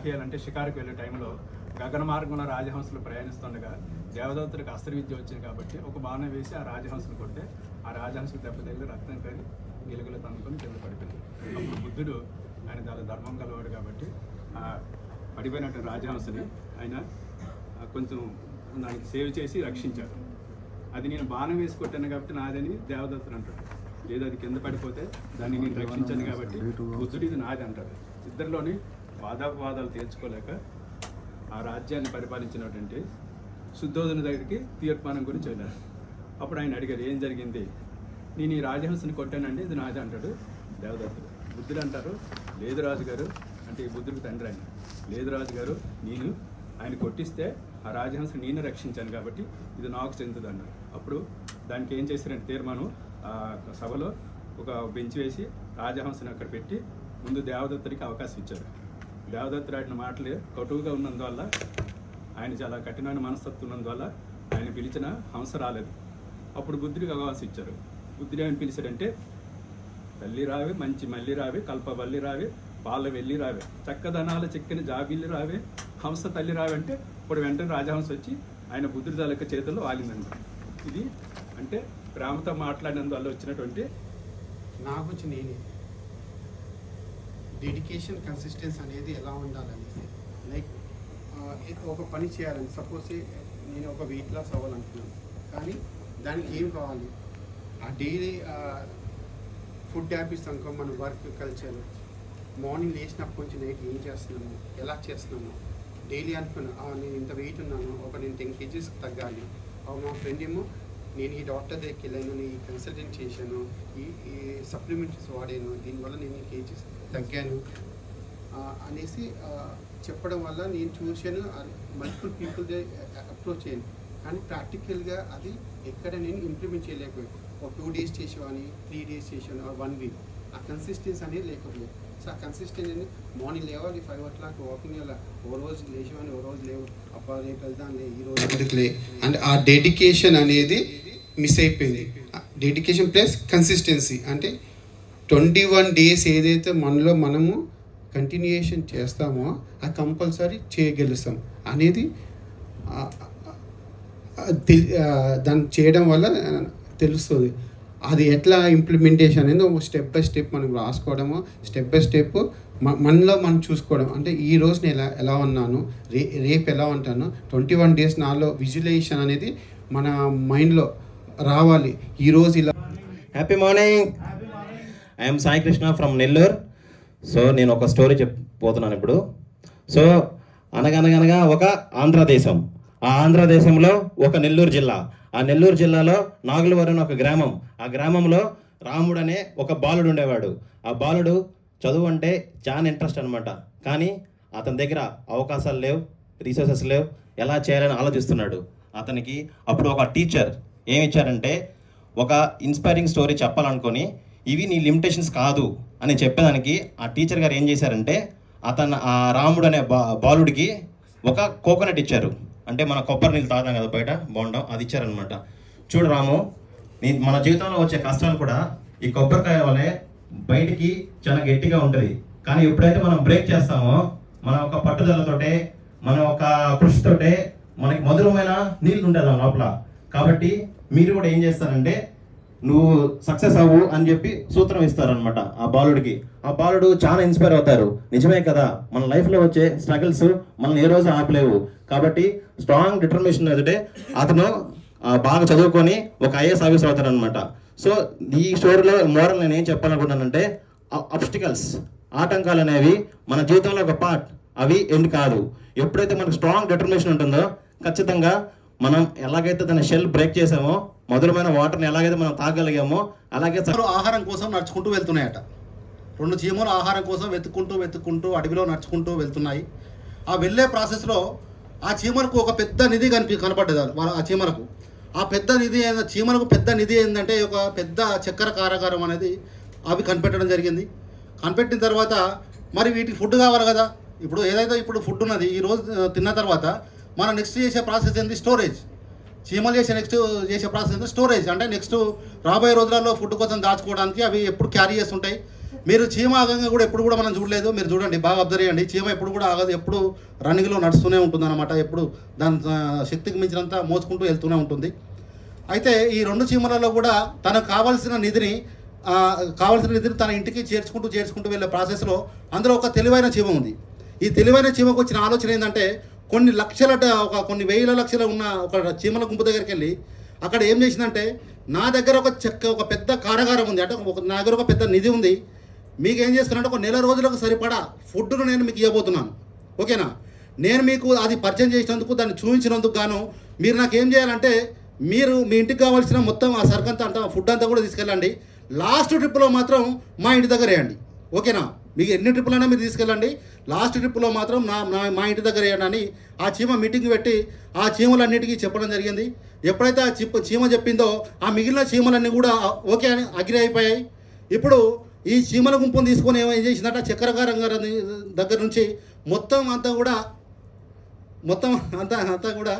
కాకేయాలంటే షికారుకు వెళ్ళే టైంలో గగన మార్గంలో రాజహంసలు ప్రయాణిస్తుండగా దేవదత్తుడికి అస్త్ర విద్య వచ్చింది కాబట్టి ఒక బాణం వేసి ఆ రాజహంసలు కొడితే ఆ రాజహంసలు దెబ్బ తగిలి రక్తం కలి గిలుగులు తనుకొని కింద పడిపోయింది. అప్పుడు బుద్ధుడు ఆయన చాలా ధర్మం కలవాడు కాబట్టి ఆ పడిపోయినటువంటి రాజహంసని ఆయన కొంచెం దానికి సేవ్ చేసి రక్షించాడు. అది నేను బాణం వేసి కొట్టాను కాబట్టి నాదని దేవదత్తుడు అంటాడు. లేదు అది కింద పడిపోతే దాన్ని నేను రక్షించాను కాబట్టి బుద్ధుడు ఇది నాది అంటాడు. ఇద్దరిలోని వాదాపవాదాలు తేల్చుకోలేక ఆ రాజ్యాన్ని పరిపాలించినటువంటి శుద్ధోదన దగ్గరికి తీర్మానం గురించి వెళ్ళారు. అప్పుడు ఆయన అడిగారు, ఏం జరిగింది? నేను ఈ రాజహంసని కొట్టానండి, ఇది నాది అంటాడు దేవదత్తుడు. బుద్ధుడు అంటారు, లేదు రాజుగారు, అంటే ఈ బుద్ధుడికి తండ్రి ఆయన, లేదు రాజుగారు, నేను ఆయన కొట్టిస్తే ఆ రాజహంసని నేను రక్షించాను కాబట్టి ఇది నాకు చెందుతుంది అన్నారు. అప్పుడు దానికి ఏం చేశారంటే తీర్మానం, సభలో ఒక బెంచ్ వేసి రాజహంసని అక్కడ పెట్టి ముందు దేవదత్తుడికి అవకాశం ఇచ్చారు. దేవదత్తుడు ఆడిన మాటలు కటువుగా ఉన్నందువల్ల, ఆయన చాలా కఠినమైన మనస్తత్వం ఉన్నందువల్ల ఆయన పిలిచిన హంస రాలేదు. అప్పుడు బుద్ధుడికి అవకాశం ఇచ్చారు. బుద్ధుడు ఏమని పిలిచాడంటే, తల్లి రావే, మంచి మల్లి రావే, కల్పవల్లి రావే, పాల వెళ్ళి రావే, చక్కదనాల చెక్కిన జాబిల్లి రావే, హంస తల్లి రావే అంటే ఇప్పుడు వెంటనే రాజహంస వచ్చి ఆయన బుద్ధుడి తాలూకా చేతుల్లో వాలిందండి. ఇది అంటే ప్రేమతో మాట్లాడినందువల్ల వచ్చినటువంటి నాకు వచ్చి నేనే డెడికేషన్ కన్సిస్టెన్సీ అనేది ఎలా ఉండాలనేసి, లైక్ ఒక పని చేయాలని, సపోజ్ నేను ఒక వెయిట్ లాస్ అవ్వాలనుకున్నాను, కానీ దానికి ఏం కావాలి? ఆ డైలీ ఫుడ్ హ్యాబిట్స్ అనుకో, మన వర్క్ కల్చర్, మార్నింగ్ లేచినప్పటి నుంచి నైట్ ఏం చేస్తున్నాము, ఎలా చేస్తున్నాము, డైలీ అనుకున్నా నేను ఇంత వెయిట్ ఉన్నాను, నేను 10 kgs తగ్గాలి. మా ఫ్రెండ్ ఏమో నేను ఈ డాక్టర్ దగ్గరికి వెళ్ళాను, నేను ఈ కన్సల్టెంట్ చేశాను, ఈ సప్లిమెంట్స్ వాడాను, దీనివల్ల నేను ఈ కేజీస్ తగ్గాను అనేసి చెప్పడం వల్ల నేను చూశాను. మల్టిపుల్ పీపుల్ అప్రోచ్ అయ్యాను, కానీ ప్రాక్టికల్గా అది ఎక్కడ నేను ఇంప్లిమెంట్ చేయలేకపోయాను. ఒక 2 days చేసేవాని, 3 days చేసాను, 1 week. ఆ కన్సిస్టెన్సీ అనేది లేకపోలేదు. సో ఆ కన్సిస్టెన్సీ అనేది మార్నింగ్ లేవాలి 5 o'clock వాకింగ్, అలా ఓ రోజు లేచేవాని, ఓ రోజు లేవు, అబ్బా రేపు వెళ్దాంలే, ఈ రోజు ఎందుకులే, అండ్ ఆ డెడికేషన్ అనేది మిస్ అయిపోయింది. డెడికేషన్ ప్లస్ కన్సిస్టెన్సీ అంటే 21 days ఏదైతే మనము కంటిన్యూయేషన్ చేస్తామో అది కంపల్సరీ చేయగలుగుతాం అనేది దాన్ని చేయడం వల్ల తెలుస్తుంది. అది ఎట్లా ఇంప్లిమెంటేషన్ అనేది స్టెప్ బై స్టెప్ మనం రాసుకోవడము, స్టెప్ బై స్టెప్ మనలో మనం చూసుకోవడం. అంటే ఈ రోజు నేను ఎలా ఉన్నాను, రేపు ఎలా ఉంటాను, 21 days నాలో విజువలైజేషన్ అనేది మన మైండ్లో రావాలి. ఈరోజు ఇలా. Happy morning, I'm Sai Krishna from Nellore. So నేను ఒక స్టోరీ చెప్పబోతున్నాను ఇప్పుడు. సో అనగనగనగా ఒక ఆంధ్రదేశం, ఆ ఆంధ్రదేశంలో ఒక నెల్లూరు జిల్లా, ఆ నెల్లూరు జిల్లాలో నాగులవరం ఒక గ్రామం, ఆ గ్రామంలో రాముడు అనే ఒక బాలుడు ఉండేవాడు. ఆ బాలుడు చదువు అంటే చాలా ఇంట్రెస్ట్ అనమాట, కానీ అతని దగ్గర అవకాశాలు లేవు, రీసోర్సెస్ లేవు, ఎలా చేయాలని ఆలోచిస్తున్నాడు. అతనికి అప్పుడు ఒక టీచర్ ఏమి ఇచ్చారంటే, ఒక ఇన్స్పైరింగ్ స్టోరీ చెప్పాలనుకొని ఇవి నీ లిమిటేషన్స్ కాదు అని చెప్పేదానికి ఆ టీచర్ గారు ఏం చేశారంటే, ఆ రాముడు అనే బాలుడికి ఒక కోకోనట్ ఇచ్చారు. అంటే మన కొబ్బరి నీళ్ళు తాగుతాం కదా బయట బాగుంటాం, అది ఇచ్చారనమాట. చూడు రాము, మన జీవితంలో వచ్చే కష్టాలు కూడా ఈ కొబ్బరికాయ వల్లే బయటికి చాలా గట్టిగా ఉంటుంది, కానీ ఎప్పుడైతే మనం బ్రేక్ చేస్తామో, మన ఒక పట్టుదలతోటే, మన ఒక కృషితోటే మనకి మధురమైన నీళ్ళు ఉండేది లోపల. కాబట్టి మీరు కూడా ఏం చేస్తారంటే, నువ్వు సక్సెస్ అవ్వు అని చెప్పి సూత్రం ఇస్తారనమాట ఆ బాలుడికి. ఆ బాలుడు చాలా ఇన్స్పైర్ అవుతారు. నిజమే కదా, మన లైఫ్లో వచ్చే స్ట్రగుల్స్ మనల్ని ఏ రోజు ఆపలేవు. కాబట్టి స్ట్రాంగ్ డిటర్మినేషన్ ఎదుటే అతను బాగా చదువుకొని ఒక IAS ఆఫీసర్ అవుతారనమాట. సో ఈ స్టోరీలో మోరల్ నేను ఏం చెప్పాలనుకుంటానంటే, అబ్స్టికల్స్, ఆటంకాలు అనేవి మన జీవితంలో ఒక పార్ట్, అవి ఎండ్ కాదు. ఎప్పుడైతే మనకు స్ట్రాంగ్ డిటర్మినేషన్ ఉంటుందో ఖచ్చితంగా మనం ఎలాగైతే తన షెల్ బ్రేక్ చేసామో, మధురమైన వాటర్ని ఎలాగైతే మనం తాగలిగామో, అలాగే ఆహారం కోసం నడుచుకుంటూ వెళ్తున్నాయట. 2 చీమలు ఆహారం కోసం వెతుక్కుంటూ అడవిలో నడుచుకుంటూ వెళ్తున్నాయి. ఆ వెళ్ళే ప్రాసెస్లో ఆ చీమలకు ఒక పెద్ద నిధి కనపడ్డది. ఆ చీమలకు చీమలకు పెద్ద నిధి ఏంటంటే, ఒక పెద్ద చక్కెర కారాగారం అనేది అవి కనిపెట్టడం జరిగింది. కనిపెట్టిన తర్వాత మరి వీటికి ఫుడ్ కావాలి కదా. ఇప్పుడు ఏదైతే ఇప్పుడు ఫుడ్ ఉన్నది, ఈరోజు తిన్న తర్వాత మనం నెక్స్ట్ చేసే ప్రాసెస్ ఏంటి, స్టోరేజ్. చీమలు చేసే ప్రాసెస్ అంటే స్టోరేజ్, అంటే నెక్స్ట్ రాబోయే రోజులలో ఫుడ్ కోసం దాచుకోవడానికి అవి ఎప్పుడు క్యారీ చేస్తుంటాయి. మీరు చీమ ఆగంగా కూడా ఎప్పుడు కూడా మనం చూడలేదు. మీరు చూడండి, బాగా అబ్జర్వ్ చేయండి, చీమ ఎప్పుడు కూడా ఆగదు, ఎప్పుడు రన్నింగ్లో నడుస్తూనే ఉంటుంది అనమాట. ఎప్పుడు దాని శక్తికి మించినంత మోసుకుంటూ వెళ్తూనే ఉంటుంది. అయితే ఈ 2 చీమలలో కూడా తనకు కావాల్సిన నిధిని తన ఇంటికి చేర్చుకుంటూ వెళ్ళే ప్రాసెస్లో అందులో ఒక తెలివైన చీమ ఉంది. ఈ తెలివైన చీమకు వచ్చిన ఆలోచన ఏంటంటే, కొన్ని వేల లక్షలు ఉన్న ఒక చీమల గుంపు దగ్గరికి వెళ్ళి అక్కడ ఏం చేసిందంటే, నా దగ్గర ఒక పెద్ద కారాగారం ఉంది, అంటే నా దగ్గర ఒక పెద్ద నిధి ఉంది, మీకు ఏం చేస్తున్నానంటే ఒక నెల రోజులకు సరిపడా ఫుడ్ను నేను మీకు ఇవ్వబోతున్నాను, ఓకేనా? నేను మీకు అది పరిచయం చేసినందుకు, దాన్ని చూపించినందుకు గాను మీరు నాకు ఏం చేయాలంటే, మీరు మీ ఇంటికి కావాల్సిన మొత్తం ఆ సరుకంతా ఫుడ్ అంతా కూడా తీసుకెళ్ళండి. లాస్ట్ ట్రిప్లో మాత్రం మా ఇంటి దగ్గర వేయండి, ఓకేనా? మీకు ఎన్ని ట్రిప్పులైనా మీరు తీసుకెళ్ళండి, లాస్ట్ ట్రిప్లో మాత్రం మా ఇంటి దగ్గర వేయండి అని ఆ చీమ మీటింగ్ పెట్టి ఆ చీమలన్నిటికీ చెప్పడం జరిగింది. ఎప్పుడైతే ఆ చీమ చెప్పిందో ఆ మిగిలిన చీమలన్నీ కూడా ఓకే అని అగ్రి అయిపోయాయి. ఇప్పుడు ఈ చీమల గుంపును తీసుకొని ఏం చేసిందంటే, చక్రకారం దగ్గర నుంచి మొత్తం అంతా కూడా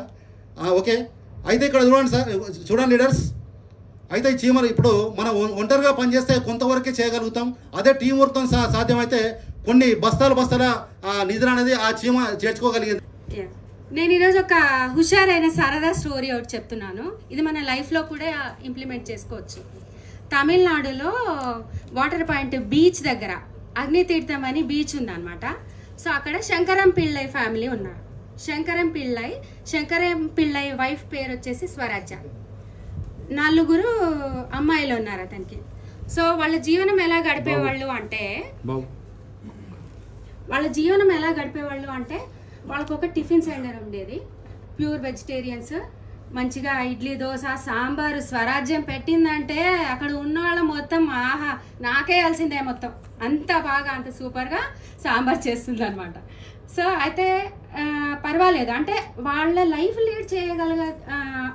ఓకే. అయితే ఇక్కడ చూడండి సార్, చూడండి లీడర్స్, అయితే ఈ చీమలు ఇప్పుడు మనం ఒంటరిగా పనిచేస్తే కొంతవరకే చేయగలుగుతాం. అదే టీం వర్క్తో సాధ్యమైతే కొన్ని బస్తాల నిద్ర అనేది ఆ చీమ చేర్చుకోగలిగింది. నేను ఈరోజు ఒక హుషారైన సరదా స్టోరీ ఒకటి చెప్తున్నాను. ఇది మన లైఫ్లో కూడా ఇంప్లిమెంట్ చేసుకోవచ్చు. తమిళనాడులో వాటర్ పాయింట్ బీచ్ దగ్గర అగ్నితీర్థం అని బీచ్ ఉందన్నమాట. సో అక్కడ శంకరం పిళ్ళై ఫ్యామిలీ ఉన్నారు. శంకరం పిళ్ళై వైఫ్ పేరు వచ్చేసి స్వరాజ్య. 4 అమ్మాయిలు ఉన్నారు అతనికి. సో వాళ్ళ జీవనం ఎలా గడిపేవాళ్ళు అంటే వాళ్ళకు ఒక టిఫిన్ సెంటర్ ఉండేది, ప్యూర్ వెజిటేరియన్స్. మంచిగా ఇడ్లీ, దోశ, సాంబారు స్వరాజ్యం పెట్టిందంటే అక్కడ ఉన్న వాళ్ళ మొత్తం ఆహా నాకే కలిసిందే మొత్తం, అంత బాగా అంత సూపర్గా సాంబార్ చేస్తుంది అనమాట. సో అయితే పర్వాలేదు, అంటే వాళ్ళ లైఫ్ లీడ్ చేయగలిగే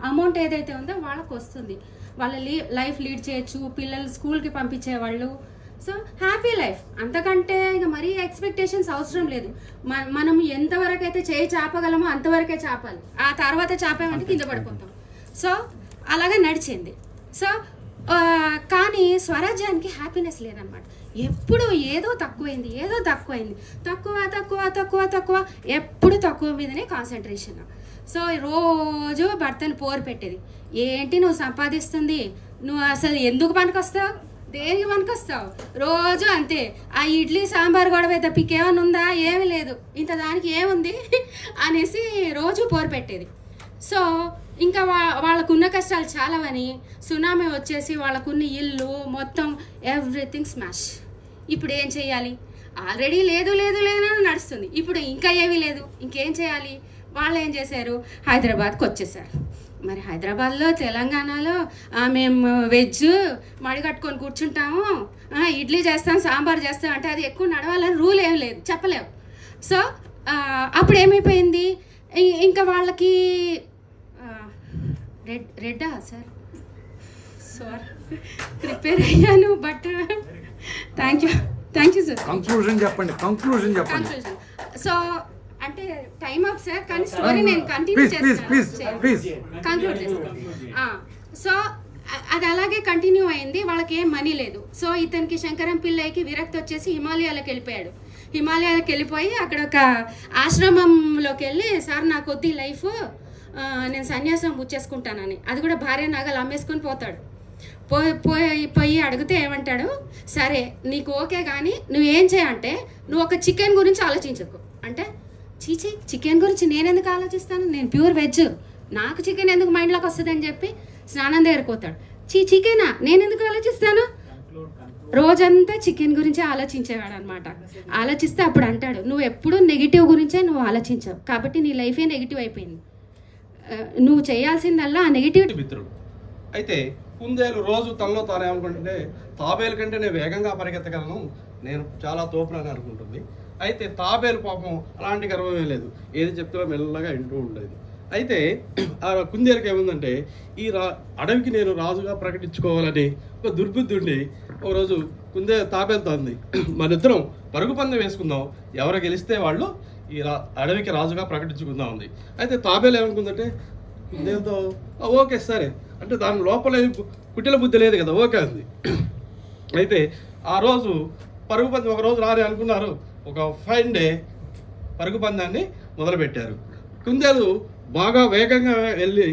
అమౌంట్ ఏదైతే ఉందో వాళ్ళకు వస్తుంది, వాళ్ళ లైఫ్ లీడ్ చేయొచ్చు, పిల్లలు స్కూల్కి పంపించేవాళ్ళు. సో హ్యాపీ లైఫ్, అంతకంటే ఇక మరీ ఎక్స్పెక్టేషన్స్ అవసరం లేదు. మనం ఎంతవరకు అయితే చేయి చాపగలమో అంతవరకే చాపాలి, ఆ తర్వాత చాపామంటే కింద పడిపోతాం. సో అలాగే నడిచింది. సో కానీ స్వరాజ్యానికి హ్యాపీనెస్ లేదనమాట. ఎప్పుడు ఏదో తక్కువైంది, తక్కువ, ఎప్పుడు తక్కువ మీదనే కాన్సన్ట్రేషన్. సో రోజు భర్తను పోరు పెట్టేది, ఏంటి నువ్వు సంపాదిస్తుంది, నువ్వు అసలు ఎందుకు పనికొస్తావు, దేనికి పనికొస్తావు, రోజు అంతే, ఆ ఇడ్లీ సాంబార్ గొడవ తప్పిక ఏమైనా ఉందా, ఏమి లేదు, ఇంత దానికి ఏముంది అనేసి రోజు పోరు పెట్టేది. సో ఇంకా వాళ్ళకున్న కష్టాలు చాలావని సునామీ వచ్చేసి వాళ్ళకున్న ఇల్లు మొత్తం ఎవ్రీథింగ్ స్మాష్. ఇప్పుడు ఏం చేయాలి, ఆల్రెడీ లేదు నడుస్తుంది, ఇప్పుడు ఇంకా ఏమీ లేదు, ఇంకేం చేయాలి? వాళ్ళు ఏం చేశారు, హైదరాబాద్కి వచ్చేసారు. మరి హైదరాబాద్లో, తెలంగాణలో మేము వెజ్ మడి కట్టుకొని కూర్చుంటాము, ఇడ్లీ చేస్తాం, సాంబార్ చేస్తాం అంటే అది ఎక్కువ నడవాలని రూల్ ఏం లేదు, చెప్పలేవు. సో అప్పుడు ఏమైపోయింది, ఇంకా వాళ్ళకి రెడ్డా సార్ సారీ ప్రిపేర్ అయ్యాను, but thank you sir. Conclusion చెప్పండి. సో అంటే టైం అప్ సార్, కానీ స్టోరీ నేను కంటిన్యూ చేస్తాను, కంక్లూడ్ చేస్తాను. సో అది అలాగే కంటిన్యూ అయింది, వాళ్ళకి ఏం మనీ లేదు. సో ఇతనికి శంకరం పిళ్ళైకి విరక్తి వచ్చేసి హిమాలయాలకు వెళ్ళిపోయాడు. హిమాలయాలకు వెళ్ళిపోయి అక్కడ ఒక ఆశ్రమంలోకి వెళ్ళి, సార్ నాకు కొద్ది లైఫ్, నేను సన్యాసం పుచ్చేసుకుంటానని, అది కూడా భార్య నగలు అమ్మేసుకొని పోతాడు. పోయి అడిగితే ఏమంటాడు, సరే నీకు ఓకే, కానీ నువ్వేం చేయంటే నువ్వు ఒక చికెన్ గురించి ఆలోచించకు అంటే, చీచీ చికెన్ గురించి నేను ఎందుకు ఆలోచిస్తాను, నేను ప్యూర్ వెజ్, నాకు చికెన్ ఎందుకు మైండ్లోకి వస్తుంది అని చెప్పి స్నానం దగ్గరికి పోతాడు. చికెనా నేను ఎందుకు ఆలోచిస్తాను, రోజంతా చికెన్ గురించే ఆలోచించేవాడు అనమాట. ఆలోచిస్తే అప్పుడు అంటాడు, నువ్వు ఎప్పుడు నెగిటివ్ గురించే నువ్వు ఆలోచించావు, కాబట్టి నీ లైఫే నెగిటివ్ అయిపోయింది, నువ్వు చేయాల్సిందల్లా ఆ నెగిటివ్. మిత్రుడు అయితే కుందేలు రోజు తనలో తాను ఏమనుకుంటుంటే, తాబేలు కంటే నేను వేగంగా పరిగెత్తగలను, నేను చాలా తోపునని అనుకుంటుంది. అయితే తాబేలు పాపం అలాంటి గర్వమే లేదు, ఏది చెప్తున్నా మెల్లగా వింటూ ఉండేది. అయితే ఆ కుందేలుకి ఏముందంటే, ఈ అడవికి నేను రాజుగా ప్రకటించుకోవాలని ఒక దుర్బుద్ధి ఉండి ఒకరోజు తాబేలుతో అంది, మన ఇద్దరం పరుగు పందెం వేసుకుందాం, ఎవరు గెలిస్తే వాళ్ళు ఈ అడవికి రాజుగా ప్రకటించుకుందాం ఉంది. అయితే తాబేలు ఏమనుకుందంటే, కుందేలుతో ఓకే సరే అంటే దాని లోపల కుటిల బుద్ధి లేదు కదా, ఓకే అంది. అయితే ఆ రోజు పరుగు పందెం ఒక రోజు రాని అనుకున్నారు, ఒక 5 డే పరుగు పందాన్ని మొదలుపెట్టారు. కుందేలు బాగా వేగంగా వెళ్ళి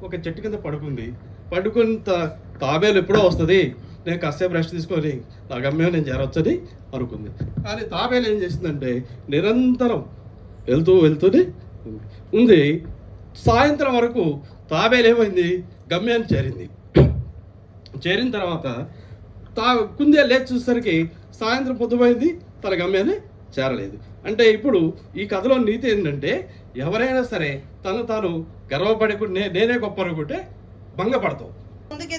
ఒక చెట్టు కింద పడుకుంది. పడుకున్న తాబేలు ఎప్పుడో వస్తుంది, నేను కాసేపు రెస్ట్ తీసుకొని నా గమ్యం నేను చేరవచ్చని అనుకుంది. కానీ తాబేలు ఏం చేసిందంటే నిరంతరం వెళ్తూనే ఉంది. సాయంత్రం వరకు తాబేలు ఏమైంది, గమ్యాన్ని చేరింది. చేరిన తర్వాత కుందేలు లేచి చూసేసరికి సాయంత్రం పొద్దుపోయింది, తన గమ్యాన్ని చేరలేదు. అంటే ఇప్పుడు ఈ కథలో నీతి ఏంటంటే ఎవరైనా సరే తను తాను గర్వపడకుండా నేనే గొప్ప అనుకుంటే భంగపడతావు. ముందుకు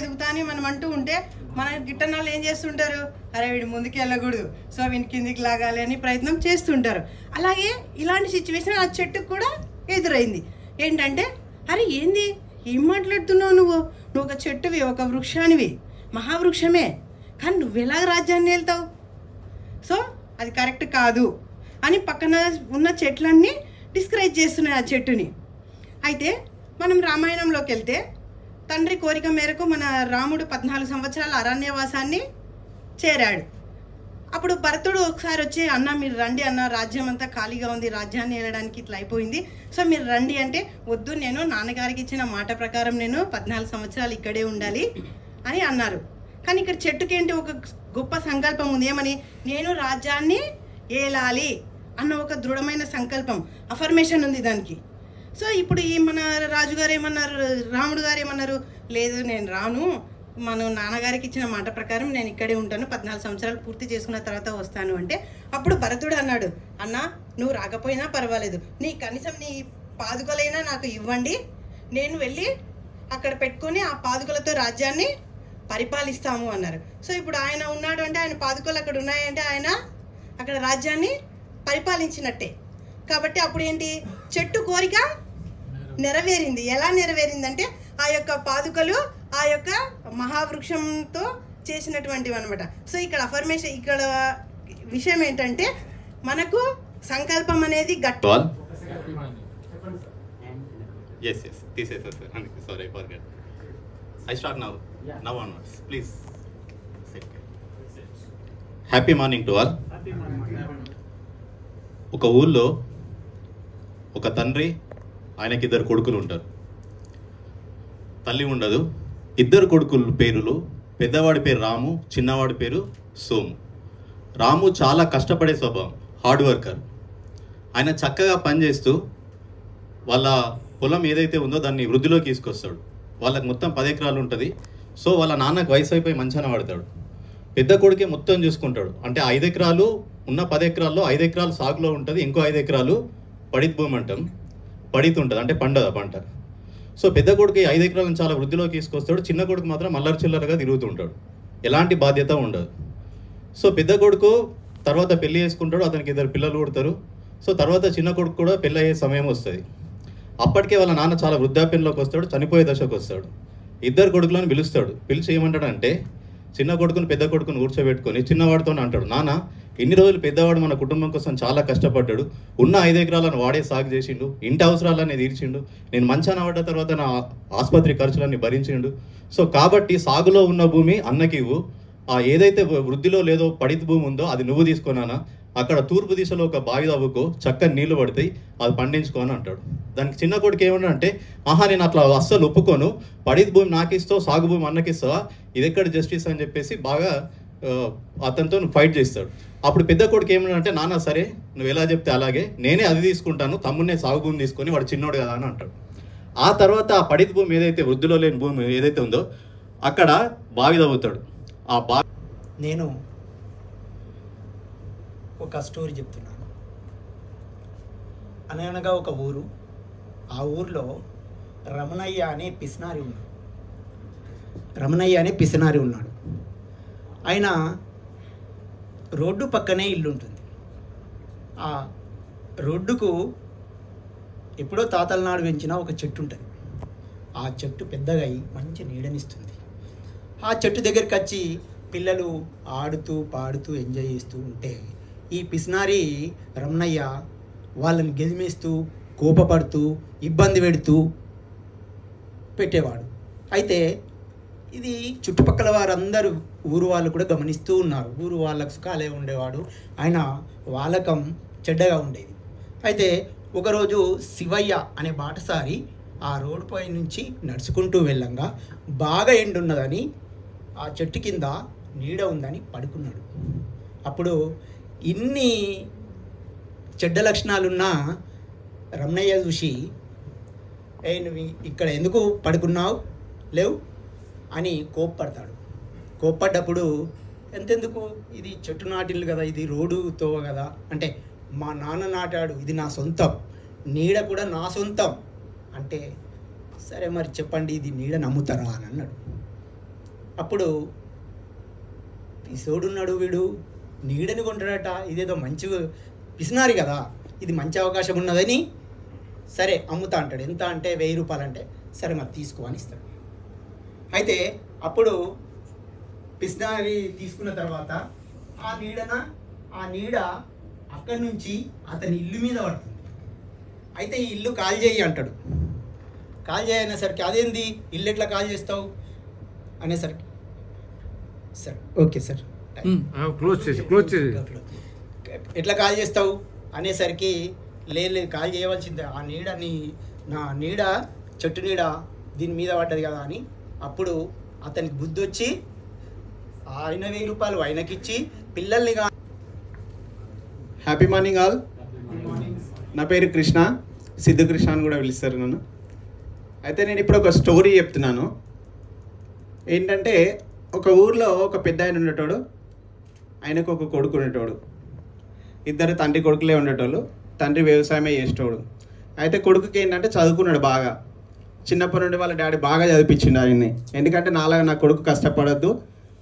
ఎదుగుతా అని మనం అంటూ ఉంటే మన గిట్టనాలు ఏం చేస్తుంటారు, అరే వీడు ముందుకు వెళ్ళకూడదు, సో వీడిని కిందికి లాగాలి అని ప్రయత్నం చేస్తుంటారు. అలాగే ఇలాంటి సిచ్యువేషన్ ఆ చెట్టుకు కూడా ఎదురైంది. ఏంటంటే అరే ఏంది, ఏం మాట్లాడుతున్నావు నువ్వు ఒక చెట్టువి, ఒక వృక్షానివి, మహావృక్షమే, కానీ నువ్వు ఎలా రాజ్యాన్ని వెళ్తావు, సో అది కరెక్ట్ కాదు అని పక్కన ఉన్న చెట్లన్నీ డిస్కరేజ్ చేస్తున్నాయి ఆ చెట్టుని. అయితే మనం రామాయణంలోకి వెళ్తే తండ్రి కోరిక మేరకు మన రాముడు 14 సంవత్సరాల అరణ్యవాసాన్ని చేరాడు. అప్పుడు భరతుడు ఒకసారి వచ్చి అన్న మీరు రండి అన్న, రాజ్యం అంతా ఖాళీగా ఉంది, రాజ్యాన్ని వెళ్ళడానికి ఇట్లా అయిపోయింది, సో మీరు రండి అంటే వద్దు, నేను నాన్నగారికి ఇచ్చిన మాట ప్రకారం నేను 14 సంవత్సరాలు ఇక్కడే ఉండాలి అని అన్నారు. కానీ ఇక్కడ చెట్టుకేంటి ఒక గొప్ప సంకల్పం ఉంది, ఏమని, నేను రాజ్యాన్ని ఏలాలి అన్న ఒక దృఢమైన సంకల్పం, అఫర్మేషన్ ఉంది దానికి. సో ఇప్పుడు ఈ మన రాజుగారు ఏమన్నారు, రాముడు గారు ఏమన్నారు, లేదు నేను రాను, మన నాన్నగారికి ఇచ్చిన మాట ప్రకారం నేను ఇక్కడే ఉంటాను, 14 సంవత్సరాలు పూర్తి చేసుకున్న తర్వాత వస్తాను అంటే అప్పుడు భరతుడు అన్నాడు, అన్న నువ్వు రాకపోయినా పర్వాలేదు, కనీసం నీ పాదుకలైనా నాకు ఇవ్వండి, నేను వెళ్ళి అక్కడ పెట్టుకొని ఆ పాదుకలతో రాజ్యాన్ని పరిపాలిస్తాము అన్నారు. సో ఇప్పుడు ఆయన ఉన్నాడు అంటే ఆయన పాదుకలు అక్కడ ఉన్నాయంటే ఆయన అక్కడ రాజ్యాన్ని పరిపాలించినట్టే. కాబట్టి అప్పుడు ఏంటి, చెట్టు కోరిక నెరవేరింది. ఎలా నెరవేరిందంటే ఆ యొక్క పాదుకలు ఆ యొక్క మహావృక్షంతో చేసినటువంటివి అనమాట. సో ఇక్కడ అఫర్మేషన్, ఇక్కడ విషయం ఏంటంటే మనకు సంకల్పం అనేది గట్టి. Yes, తీసేసా sir, sorry I forget. I start now onwards, please. Happy morning to all. ఒక ఊళ్ళో ఒక తండ్రి, ఆయనకి 2 కొడుకులు ఉంటారు. తల్లి ఉండదు. 2 కొడుకుల పేరులు, పెద్దవాడి పేరు రాము, చిన్నవాడి పేరు సోము. రాము చాలా కష్టపడే స్వభావం, హార్డ్ వర్కర్. ఆయన చక్కగా పనిచేస్తూ వాళ్ళ పొలం ఏదైతే ఉందో దాన్ని వృద్ధిలోకి తీసుకొస్తాడు. వాళ్ళకి మొత్తం 10 ఎకరాలు ఉంటుంది. సో వాళ్ళ నాన్నకు వయసు అయిపోయి మంచాన పడతాడు. పెద్ద కొడుకే మొత్తం చూసుకుంటాడు. అంటే 5 ఎకరాలు ఉన్న 10 ఎకరాల్లో 5 ఎకరాలు సాగులో ఉంటుంది, ఇంకో 5 ఎకరాలు పడిత్ భూమి అంటాం, పడిత్ ఉంటుంది అంటే పండద పంట. సో పెద్ద కొడుకు 5 ఎకరాలను చాలా వృద్ధిలోకి తీసుకొస్తాడు. చిన్న కొడుకు మాత్రం అల్లర చిల్లరగా తిరుగుతుంటాడు, ఎలాంటి బాధ్యత ఉండదు. సో పెద్ద కొడుకు తర్వాత పెళ్లి చేసుకుంటాడు, అతనికి 2 పిల్లలు పుడతారు. సో తర్వాత చిన్న కొడుకు కూడా పెళ్ళి అయ్యే సమయం వస్తుంది. అప్పటికే వాళ్ళ నాన్న చాలా వృద్ధాప్యంలోకి వస్తాడు, చనిపోయే దశకు వస్తాడు. 2 కొడుకులను పిలుస్తాడు. పిలిచి ఏమంటాడంటే చిన్న కొడుకుని పెద్ద కొడుకుని కూర్చోబెట్టుకొని చిన్నవాడితో అంటాడు, నాన్న ఇన్ని రోజులు పెద్దవాడు మన కుటుంబం కోసం చాలా కష్టపడ్డాడు, ఉన్న 5 ఎకరాలను వాడే సాగు చేసిండు, ఇంటి అవసరాలన్నీ తీర్చిండు, నేను మంచాన పడ్డ తర్వాత నా ఆసుపత్రి ఖర్చులన్నీ భరించిండు. సో కాబట్టి సాగులో ఉన్న భూమి అన్నకి ఇవ్వు, ఏదైతే వృద్ధిలో లేదో పడిత భూమి ఉందో అది నువ్వు తీసుకున్నానా, అక్కడ తూర్పు దిశలో ఒక బావి తవ్వుకో, చక్కని నీళ్లు పడతాయి, అది పండించుకో అని అంటాడు. దానికి చిన్న కొడుకు ఏమన్నా ఆహా నేను అట్లా అస్సలు ఒప్పుకోను, పడిత భూమి నాకు ఇస్తావు, సాగు భూమి అన్నకిస్తావా, ఇది ఎక్కడ జస్టిస్ అని చెప్పేసి బాగా అతనితో ఫైట్ చేస్తాడు. అప్పుడు పెద్ద కొడుకు ఏమన్నా నాన్న సరే నువ్వు ఎలా చెప్తే అలాగే, నేనే అది తీసుకుంటాను, తమ్ముడినే సాగు భూమి తీసుకొని, వాడు చిన్నోడు కదా అని అంటాడు. ఆ తర్వాత ఆ పడిత భూమి ఏదైతే వృద్ధిలో లేని భూమి ఏదైతే ఉందో అక్కడ బావి తవ్వుతాడు. ఆ బావి నేను ఒక స్టోరీ చెప్తున్నాను. అనగనగా ఒక ఊరు, ఆ ఊరిలో రమణయ్య అనే పిసినారి ఉన్నాడు. ఆయన రోడ్డు పక్కనే ఇల్లు ఉంటుంది. ఆ రోడ్డుకు ఎప్పుడో తాతల నాడు పెంచిన ఒక చెట్టు ఉంటుంది. ఆ చెట్టు పెద్దగా అయి మంచి నీడనిస్తుంది. ఆ చెట్టు దగ్గరికి వచ్చి పిల్లలు ఆడుతూ పాడుతూ ఎంజాయ్ చేస్తూ ఉంటే ఈ పిసినారి రమణయ్య వాళ్ళని గెదిమేస్తూ కోపపడుతూ ఇబ్బంది పెడుతూ పెట్టేవాడు. అయితే ఇది చుట్టుపక్కల వారందరూ ఊరు వాళ్ళు కూడా గమనిస్తూ ఉన్నారు. ఊరు వాళ్ళకు సుఖాలే ఉండేవాడు, ఆయన వాలకం చెడ్డగా ఉండేది. అయితే ఒకరోజు శివయ్య అనే బాటసారి ఆ రోడ్డుపై నుంచి నడుచుకుంటూ వెళ్ళంగా బాగా ఎండున్నదని ఆ చెట్టు కింద నీడ ఉందని పడుకున్నాడు. అప్పుడు ఇన్ని చెడ్డ లక్షణాలున్న రమణయ్య చూసి, నువ్వు ఇక్కడ ఎందుకు పడుకున్నావు, లేవు అని కోప్పడతాడు. కోప్పడ్డప్పుడు ఎంతెందుకు, ఇది చెట్టు నాటిల్లు కదా, ఇది రోడ్డు తోవ కదా, అంటే మా నాన్న నాటాడు, ఇది నా సొంతం, నీడ కూడా నా సొంతం అంటే, సరే మరి చెప్పండి ఇది నీడ నమ్ముతారా అని అన్నాడు. అప్పుడు పిసోడున్నాడు వీడు, నీడని కొంటాడట, ఇదేదో మంచి పిసినారి కదా, ఇది మంచి అవకాశం ఉన్నదని సరే అమ్ముతా అంటాడు. ఎంత అంటే 1000 రూపాయలు అంటే, సరే మరి తీసుకో అని ఇస్తాడు. అయితే అప్పుడు పిసినారి తీసుకున్న తర్వాత ఆ నీడ అక్కడి నుంచి అతని ఇల్లు మీద పడుతుంది. అయితే ఈ ఇల్లు కాల్ చేయి అంటాడు. కాల్ చేయనేసరికి అదేంది ఇల్లు ఎట్లా కాల్ చేస్తావు అనేసరికి, సార్ ఓకే సార్ క్లోజ్ చేసి ఎట్లా కాల్ చేస్తావు అనేసరికి, లేదు కాల్ చేయవలసిందే, ఆ నీడని నా నీడ చెట్టు నీడ దీని మీద పడ్డది కదా అని. అప్పుడు అతనికి బుద్ధి వచ్చి ఆయన 1000 రూపాయలు ఆయనకిచ్చి పిల్లల్ని హ్యాపీ మార్నింగ్ ఆల్. నా పేరు కృష్ణ, సిద్ధు కృష్ణ అని కూడా పిలుస్తారు నన్ను. అయితే నేను ఇప్పుడు ఒక స్టోరీ చెప్తున్నాను. ఏంటంటే ఒక ఊర్లో ఒక పెద్ద ఆయన ఉండేటోడు, ఆయనకు ఒక కొడుకు ఉండేటోడు. ఇద్దరు తండ్రి కొడుకులే ఉండేటోళ్ళు. తండ్రి వ్యవసాయమే చేసేటోడు. అయితే కొడుకుకి ఏంటంటే చదువుకున్నాడు బాగా. చిన్నప్పటి నుండి వాళ్ళ డాడీ బాగా చదివించిండు ఆయన్ని. ఎందుకంటే నాలాగా నా కొడుకు కష్టపడద్దు,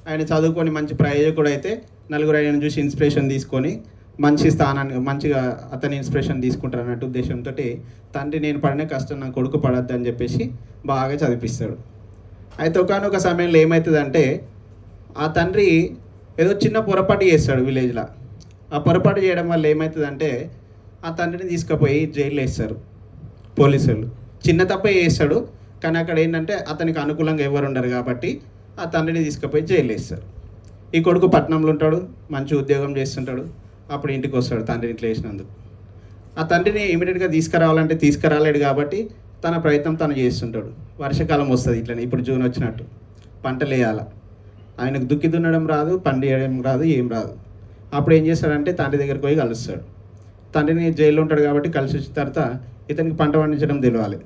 ఆయన చదువుకొని మంచి ప్రయోజకుడు అయితే నలుగురు ఆయన చూసి ఇన్స్పిరేషన్ తీసుకొని మంచి స్థానాన్ని మంచిగా అతని ఇన్స్పిరేషన్ తీసుకుంటారు అన్నట్టు ఉద్దేశంతో తండ్రి నేను పడిన కష్టం నా కొడుకు పడద్దు అని చెప్పేసి బాగా చదివిస్తాడు. అయితే ఒకానొక సమయంలో ఏమవుతుందంటే ఆ తండ్రి ఏదో చిన్న పొరపాటు చేస్తాడు విలేజ్లో. ఆ పొరపాటు చేయడం వల్ల ఏమవుతుందంటే ఆ తండ్రిని తీసుకుపోయి జైల్లో వేస్తారు పోలీసులు. చిన్న తప్పే చేస్తాడు, కానీ అక్కడ ఏంటంటే అతనికి అనుకూలంగా ఎవరు ఉండరు కాబట్టి ఆ తండ్రిని తీసుకుపోయి జైలు వేస్తారు. ఈ కొడుకు పట్టణంలో ఉంటాడు, మంచి ఉద్యోగం చేస్తుంటాడు. అప్పుడు ఇంటికి వస్తాడు తండ్రిని ఇట్లా వేసినందుకు. ఆ తండ్రిని ఇమీడియట్గా తీసుకురావాలంటే తీసుకురాలేడు కాబట్టి తన ప్రయత్నం తను చేస్తుంటాడు. వర్షాకాలం వస్తుంది ఇట్లనే, ఇప్పుడు జూన్ వచ్చినట్టు పంటలు వేయాల. ఆయనకు దుక్కి దున్నడం రాదు, పండి వేయడం రాదు, ఏం రాదు. అప్పుడు ఏం చేస్తాడంటే తండ్రి దగ్గరికి పోయి కలుస్తాడు. తండ్రిని జైల్లో ఉంటాడు కాబట్టి కలిసి వచ్చిన తర్వాత ఇతనికి పంట పండించడం తెలియాలి.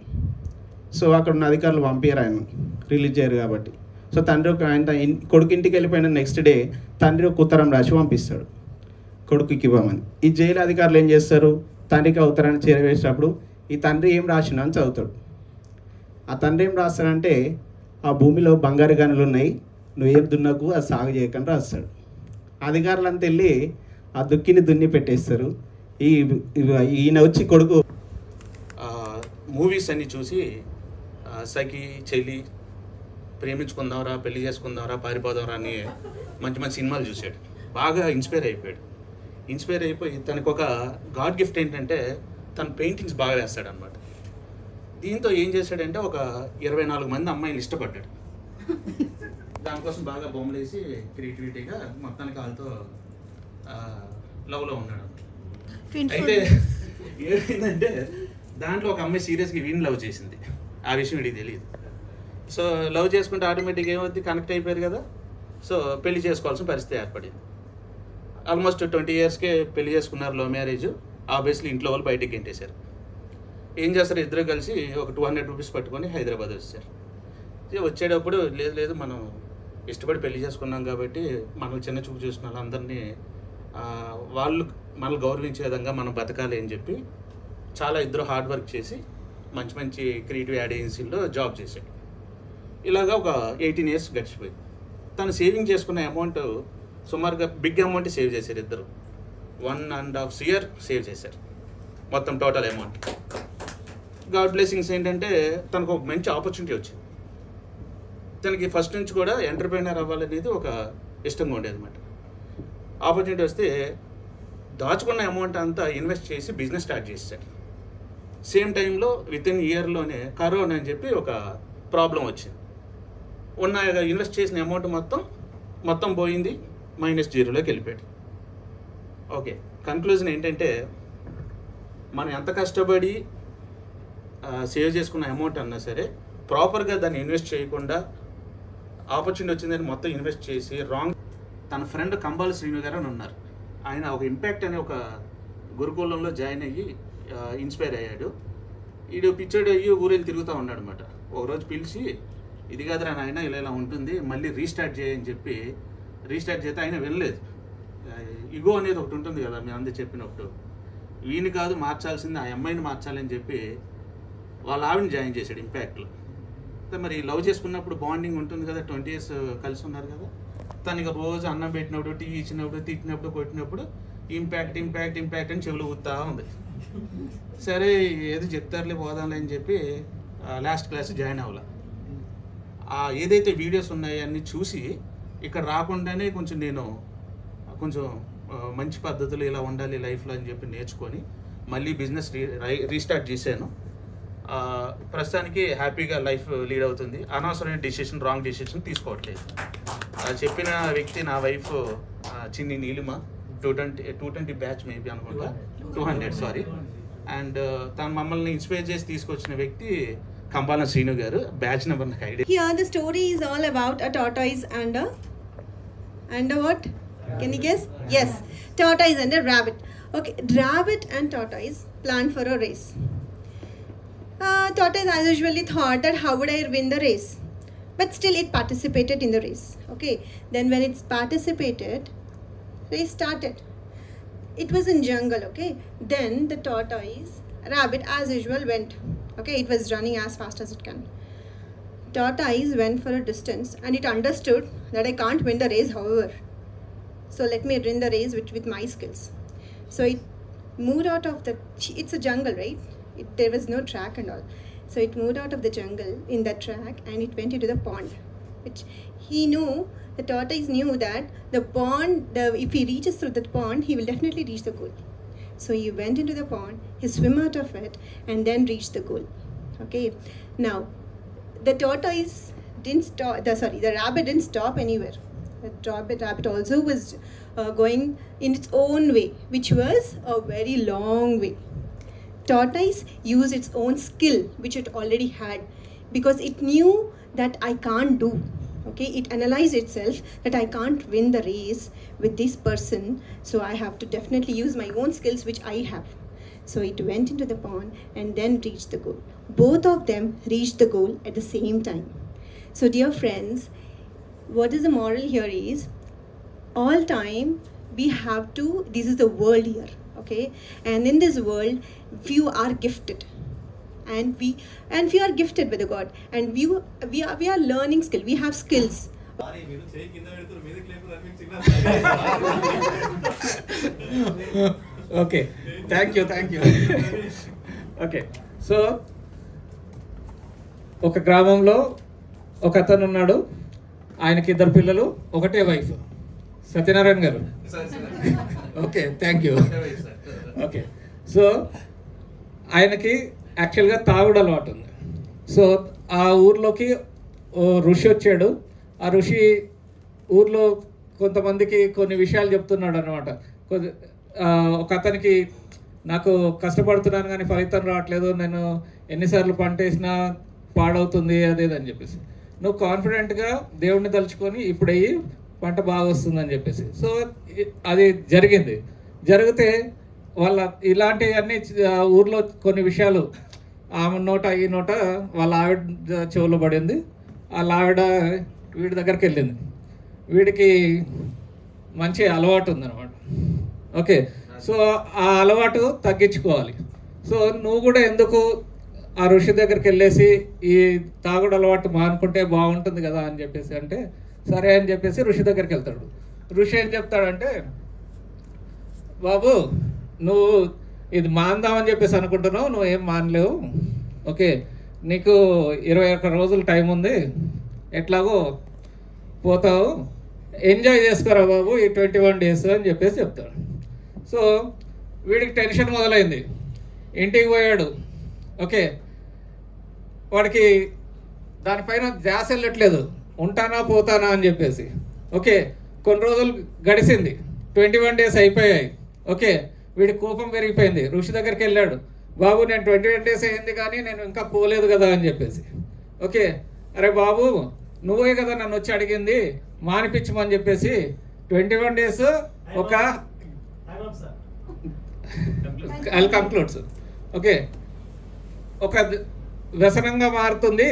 సో అక్కడ ఉన్న అధికారులు పంపించారు ఆయన, రిలీజ్ చేయరు కాబట్టి. సో తండ్రి ఆయన కొడుకు ఇంటికి వెళ్ళిపోయిన నెక్స్ట్ డే తండ్రి ఒక ఉత్తరం రాసి పంపిస్తాడు కొడుకుకి ఇవ్వమని. ఈ జైలు అధికారులు ఏం చేస్తారు, తండ్రికి ఆ ఉత్తరాన్ని చేరవేసినప్పుడు ఈ తండ్రి ఏం రాసినా అని చదువుతాడు. ఆ తండ్రి ఏం రాస్తాడంటే, ఆ భూమిలో బంగారు గనులు ఉన్నాయి, నువ్వేం దున్నకు అది సాగు చేయకుండా రాస్తాడు. అధికారులంతా వెళ్ళి ఆ దుక్కిని దున్ని పెట్టేస్తారు. ఈయన వచ్చి కొడుకు మూవీస్ అన్నీ చూసి సఖి చెల్లి ప్రేమించుకుందాంరా, పెళ్లి చేసుకుందాంరా, పారిపోదాంరా అని మంచి మంచి సినిమాలు చూశాడు. బాగా ఇన్స్పైర్ అయిపోయాడు. ఇన్స్పైర్ అయిపోయి తనకు ఒక గాడ్ గిఫ్ట్ ఏంటంటే తను పెయింటింగ్స్ బాగా వేస్తాడు అనమాట. దీంతో ఏం చేశాడంటే ఒక 24 మంది అమ్మాయిలు ఇష్టపడ్డాడు. దానికోసం బాగా బొమ్మలు వేసి క్రియేటివిటీగా మొత్తానికి వాళ్ళతో లవ్లో ఉన్నాడు. అయితే ఏమైందంటే దాంట్లో ఒక అమ్మాయి సీరియస్గా వీడిని లవ్ చేసింది. ఆ విషయం వీడికి తెలియదు. సో లవ్ చేసుకుంటే ఆటోమేటిక్గా ఏమవుతుంది, కనెక్ట్ అయిపోయారు కదా. సో పెళ్లి చేసుకోవాల్సిన పరిస్థితి ఏర్పడింది. ఆల్మోస్ట్ 20 yearsకే పెళ్లి చేసుకున్నారు, లవ్ మ్యారేజ్. ఆబ్వియస్లీ ఇంట్లో వాళ్ళు బయటికి గెంటేశారు. ఏం చేస్తారు, ఇద్దరు కలిసి ఒక 200 రూపీస్ పట్టుకొని హైదరాబాద్ వచ్చారు. వచ్చేటప్పుడు లేదు మనం ఇష్టపడి పెళ్లి చేసుకున్నాం కాబట్టి మనల్ని చిన్న చూపు చూసిన వాళ్ళందరినీ వాళ్ళు మనల్ని గౌరవించే విధంగా మనం బతకాలి అని చెప్పి చాలా ఇద్దరు హార్డ్ వర్క్ చేసి మంచి మంచి క్రియేటివ్ యాడ్ ఏజెన్సీల్లో జాబ్ చేశాడు. ఇలాగా ఒక 18 years గడిచిపోయింది. తను సేవింగ్ చేసుకున్న అమౌంట్ సుమారుగా బిగ్ అమౌంట్ సేవ్ చేశారు ఇద్దరు. 1.5 year సేవ్ చేశారు మొత్తం టోటల్ అమౌంట్. గాడ్ బ్లెస్సింగ్స్ ఏంటంటే తనకు ఒక మంచి ఆపర్చునిటీ వచ్చింది. తనకి ఫస్ట్ నుంచి కూడా ఎంటర్ప్రైనర్ అవ్వాలనేది ఒక ఇష్టంగా ఉండేది అనమాట. ఆపర్చునిటీ వస్తే దాచుకున్న అమౌంట్ అంతా ఇన్వెస్ట్ చేసి బిజినెస్ స్టార్ట్ చేశాడు. సేమ్ టైంలో విత్ ఇన్ ఇయర్లోనే కరోనా అని చెప్పి ఒక ప్రాబ్లం వచ్చింది. ఉన్న ఇన్వెస్ట్ చేసిన అమౌంట్ మొత్తం పోయింది, -0లోకి వెళ్ళిపోయాడు. ఓకే, కన్క్లూజన్ ఏంటంటే మనం ఎంత కష్టపడి సేవ్ చేసుకున్న అమౌంట్ అన్నా సరే ప్రాపర్గా దాన్ని ఇన్వెస్ట్ చేయకుండా ఆపర్చునిటీ వచ్చిందని మొత్తం ఇన్వెస్ట్ చేసి రాంగ్. తన ఫ్రెండ్ కంబాల శ్రీను గారు అని ఉన్నారు. ఆయన ఒక ఇంపాక్ట్ అనే ఒక గురుకులంలో జాయిన్ అయ్యి ఇన్స్పైర్ అయ్యాడు. వీడు పిచ్చోడు అయ్యి ఊరేళ్ళు తిరుగుతూ ఉన్నాడు అనమాట. ఒకరోజు పిలిచి ఇది కాదురా నాయన ఇలా ఉంటుంది, మళ్ళీ రీస్టార్ట్ చేయని చెప్పి రీస్టార్ట్ చేస్తే ఆయన వినలేదు. ఇగో అనేది ఒకటి ఉంటుంది కదా, మేము అందరూ చెప్పినప్పుడు వీని కాదు మార్చాల్సింది, ఆ అమ్మాయిని మార్చాలని చెప్పి వాళ్ళ ఆవిడని జాయిన్ చేశాడు ఇంపాక్ట్లో. మరి లవ్ చేసుకున్నప్పుడు బాండింగ్ ఉంటుంది కదా, 20 years కలిసి ఉన్నారు కదా. తనకి రోజు అన్నం పెట్టినప్పుడు, టీ ఇచ్చినప్పుడు, తిట్టినప్పుడు, కొట్టినప్పుడు ఇంపాక్ట్ అని చెవులు ఊతా ఉంది. సరే ఏదో చెప్తారులే పోదాంలే అని చెప్పి లాస్ట్ క్లాస్ జాయిన్ అవ్వాల. ఏదైతే వీడియోస్ ఉన్నాయో అన్నీ చూసి ఇక్కడ రాకుండానే నేను కొంచెం మంచి పద్ధతులు ఇలా ఉండాలి లైఫ్లో అని చెప్పి నేర్చుకొని మళ్ళీ బిజినెస్ రీస్టార్ట్ చేశాను. ప్రస్తుతానికి హ్యాపీగా లైఫ్ లీడ్ అవుతుంది. అనవసరమైన రాంగ్ డిసిషన్ తీసుకోవట్లేదు. చెప్పిన వ్యక్తి నా వైఫ్ చిన్ని నీలిమ, 220 బ్యాచ్ మేబీ అనుకుంటా, 200 సారీ. అండ్ తను మమ్మల్ని ఇన్స్పైర్ చేసి తీసుకొచ్చిన వ్యక్తి కంబాల శ్రీను గారు. బ్యాచ్ నెంబర్ నాకు idea. Here the story is all about a tortoise and a what? Can you guess? Yes, tortoise and a rabbit. Okay, rabbit and tortoise planned for a race. Tortoise as usually thought that how would I win the race, but still it participated in the race. Okay, then when it's participated, race started. It was in jungle. Okay, then the rabbit as usual went. Okay, it was running as fast as it can. Tortoise went for a distance and it understood that I can't win the race, however, so let me win the race with my skills. So it moved out of it's a jungle, right? There was no track and all, so it moved out of the jungle in that track and it went into the pond, which the tortoise knew that the pond, if he reaches through that pond, he will definitely reach the goal. So he went into the pond, he swam out of it and then reached the goal. Okay, now the tortoise didn't stop, the rabbit didn't stop anywhere. The rabbit also was going in its own way, which was a very long way. Tortoise used its own skill, which it already had, because it knew that I can't do. Okay, it analyzed itself that I can't win the race with this person, so I have to definitely use my own skills which I have. So it went into the pond and then reached the goal. Both of them reached the goal at the same time. So dear friends, what is the moral here is, all time we have to, this is the world here, okay, and in this world few are gifted, and we are gifted by the God, and we are learning skill, we have skills. Okay, thank you. Okay, so ఒక గ్రామంలో ఒక అతను ఉన్నాడు, ఆయనకి 2 పిల్లలు, ఒకటే wife. Satyanarayana గారు. Okay, thank you. Okay, so ఆయనకి యాక్చువల్గా తాగుడు అలవాటు ఉంది. సో ఆ ఊర్లోకి ఋషి వచ్చాడు. ఆ ఋషి ఊర్లో కొంతమందికి కొన్ని విషయాలు చెప్తున్నాడు అనమాట. ఒక అతనికి, నాకు కష్టపడుతున్నాను కానీ ఫలితం రావట్లేదు, నేను ఎన్నిసార్లు పంట వేసినా పాడవుతుంది అదేదని చెప్పేసి, నువ్వు కాన్ఫిడెంట్గా దేవుడిని తలుచుకొని ఇప్పుడు అయ్యి పంట బాగా వస్తుందని చెప్పేసి. సో అది జరిగితే వాళ్ళ ఇలాంటి అన్ని ఊర్లో కొన్ని విషయాలు ఆమె నోట ఈ నోట వాళ్ళ ఆవిడ చెవులో పడింది. వాళ్ళ ఆవిడ వీడి దగ్గరికి వెళ్ళింది. వీడికి మంచి అలవాటు ఉందన్నమాట. ఓకే, సో ఆ అలవాటు తగ్గించుకోవాలి. సో నువ్వు కూడా ఎందుకు ఆ ఋషి దగ్గరికి వెళ్ళేసి ఈ తాగుడు అలవాటు మానుకుంటే బాగుంటుంది కదా అని చెప్పేసి అంటే, సరే అని చెప్పేసి ఋషి దగ్గరికి వెళ్తాడు. ఋషి ఏం చెప్తాడంటే, బాబు నువ్వు ఇది మాందామని చెప్పేసి అనుకుంటున్నావు, నువ్వేం మానలేవు. ఓకే, నీకు 21 రోజులు టైం ఉంది, ఎట్లాగో పోతావు, ఎంజాయ్ చేసుకోరా బాబు ఈ 21 days అని చెప్పేసి చెప్తాడు. సో వీడికి టెన్షన్ మొదలైంది. ఇంటికి పోయాడు, ఓకే, వాడికి దానిపైన ధ్యాస వెళ్ళట్లేదు, ఉంటానా పోతానా అని చెప్పేసి. ఓకే, కొన్ని రోజులు గడిచింది, 21 days అయిపోయాయి. ఓకే, వీడి కోపం పెరిగిపోయింది. ఋషి దగ్గరికి వెళ్ళాడు, బాబు నేను 21 days అయింది కానీ నేను ఇంకా పోలేదు కదా అని చెప్పేసి. ఓకే, అరే బాబు నువ్వే కదా నన్ను వచ్చి అడిగింది మానిపించమని చెప్పేసి 21 days ఒక కంక్లూడ్స్. ఓకే, ఒక వ్యసనంగా మారుతుంది.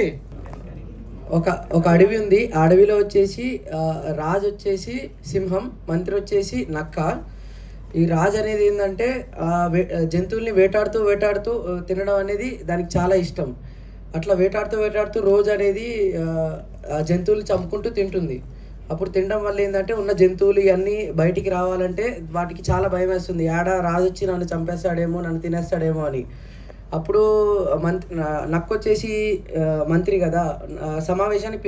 ఒక అడవి ఉంది. ఆ అడవిలో వచ్చేసి రాజు వచ్చేసి సింహం, మంత్రి వచ్చేసి నక్క. ఈ రాజు అనేది ఏంటంటే జంతువుల్ని వేటాడుతూ తినడం అనేది దానికి చాలా ఇష్టం. అట్లా వేటాడుతూ రోజు అనేది జంతువులు చంపుకుంటూ తింటుంది. అప్పుడు తినడం వల్ల ఏంటంటే ఉన్న జంతువులు ఇవన్నీ బయటికి రావాలంటే వాటికి చాలా భయం వేస్తుంది. రాజు వచ్చి నన్ను చంపేస్తాడేమో, నన్ను తినేస్తాడేమో అని. అప్పుడు నక్కొచ్చేసి మంత్రి కదా, సమావేశాన్ని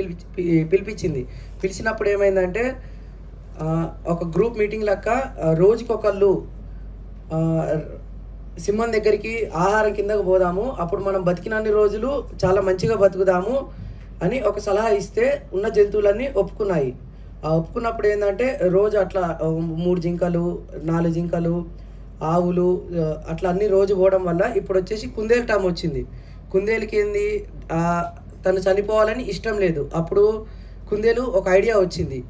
పిలిపించింది. పిలిచినప్పుడు ఏమైందంటే ఒక గ్రూప్ మీటింగ్ లెక్క రోజుకొకళ్ళు సింహం దగ్గరికి ఆహారం కిందకు పోదాము, అప్పుడు మనం బతికినన్ని రోజులు చాలా మంచిగా బతుకుదాము అని ఒక సలహా ఇస్తే ఉన్న జంతువులన్నీ ఒప్పుకున్నాయి. ఒప్పుకున్నప్పుడు ఏంటంటే రోజు అట్లా 3 జింకలు 4 జింకలు ఆవులు అట్లా అన్ని రోజు పోవడం వల్ల ఇప్పుడు వచ్చేసి కుందేలు టైం వచ్చింది. కుందేలుకి ఏంది తను చనిపోవాలని ఇష్టం లేదు. అప్పుడు కుందేలు ఒక ఐడియా వచ్చింది.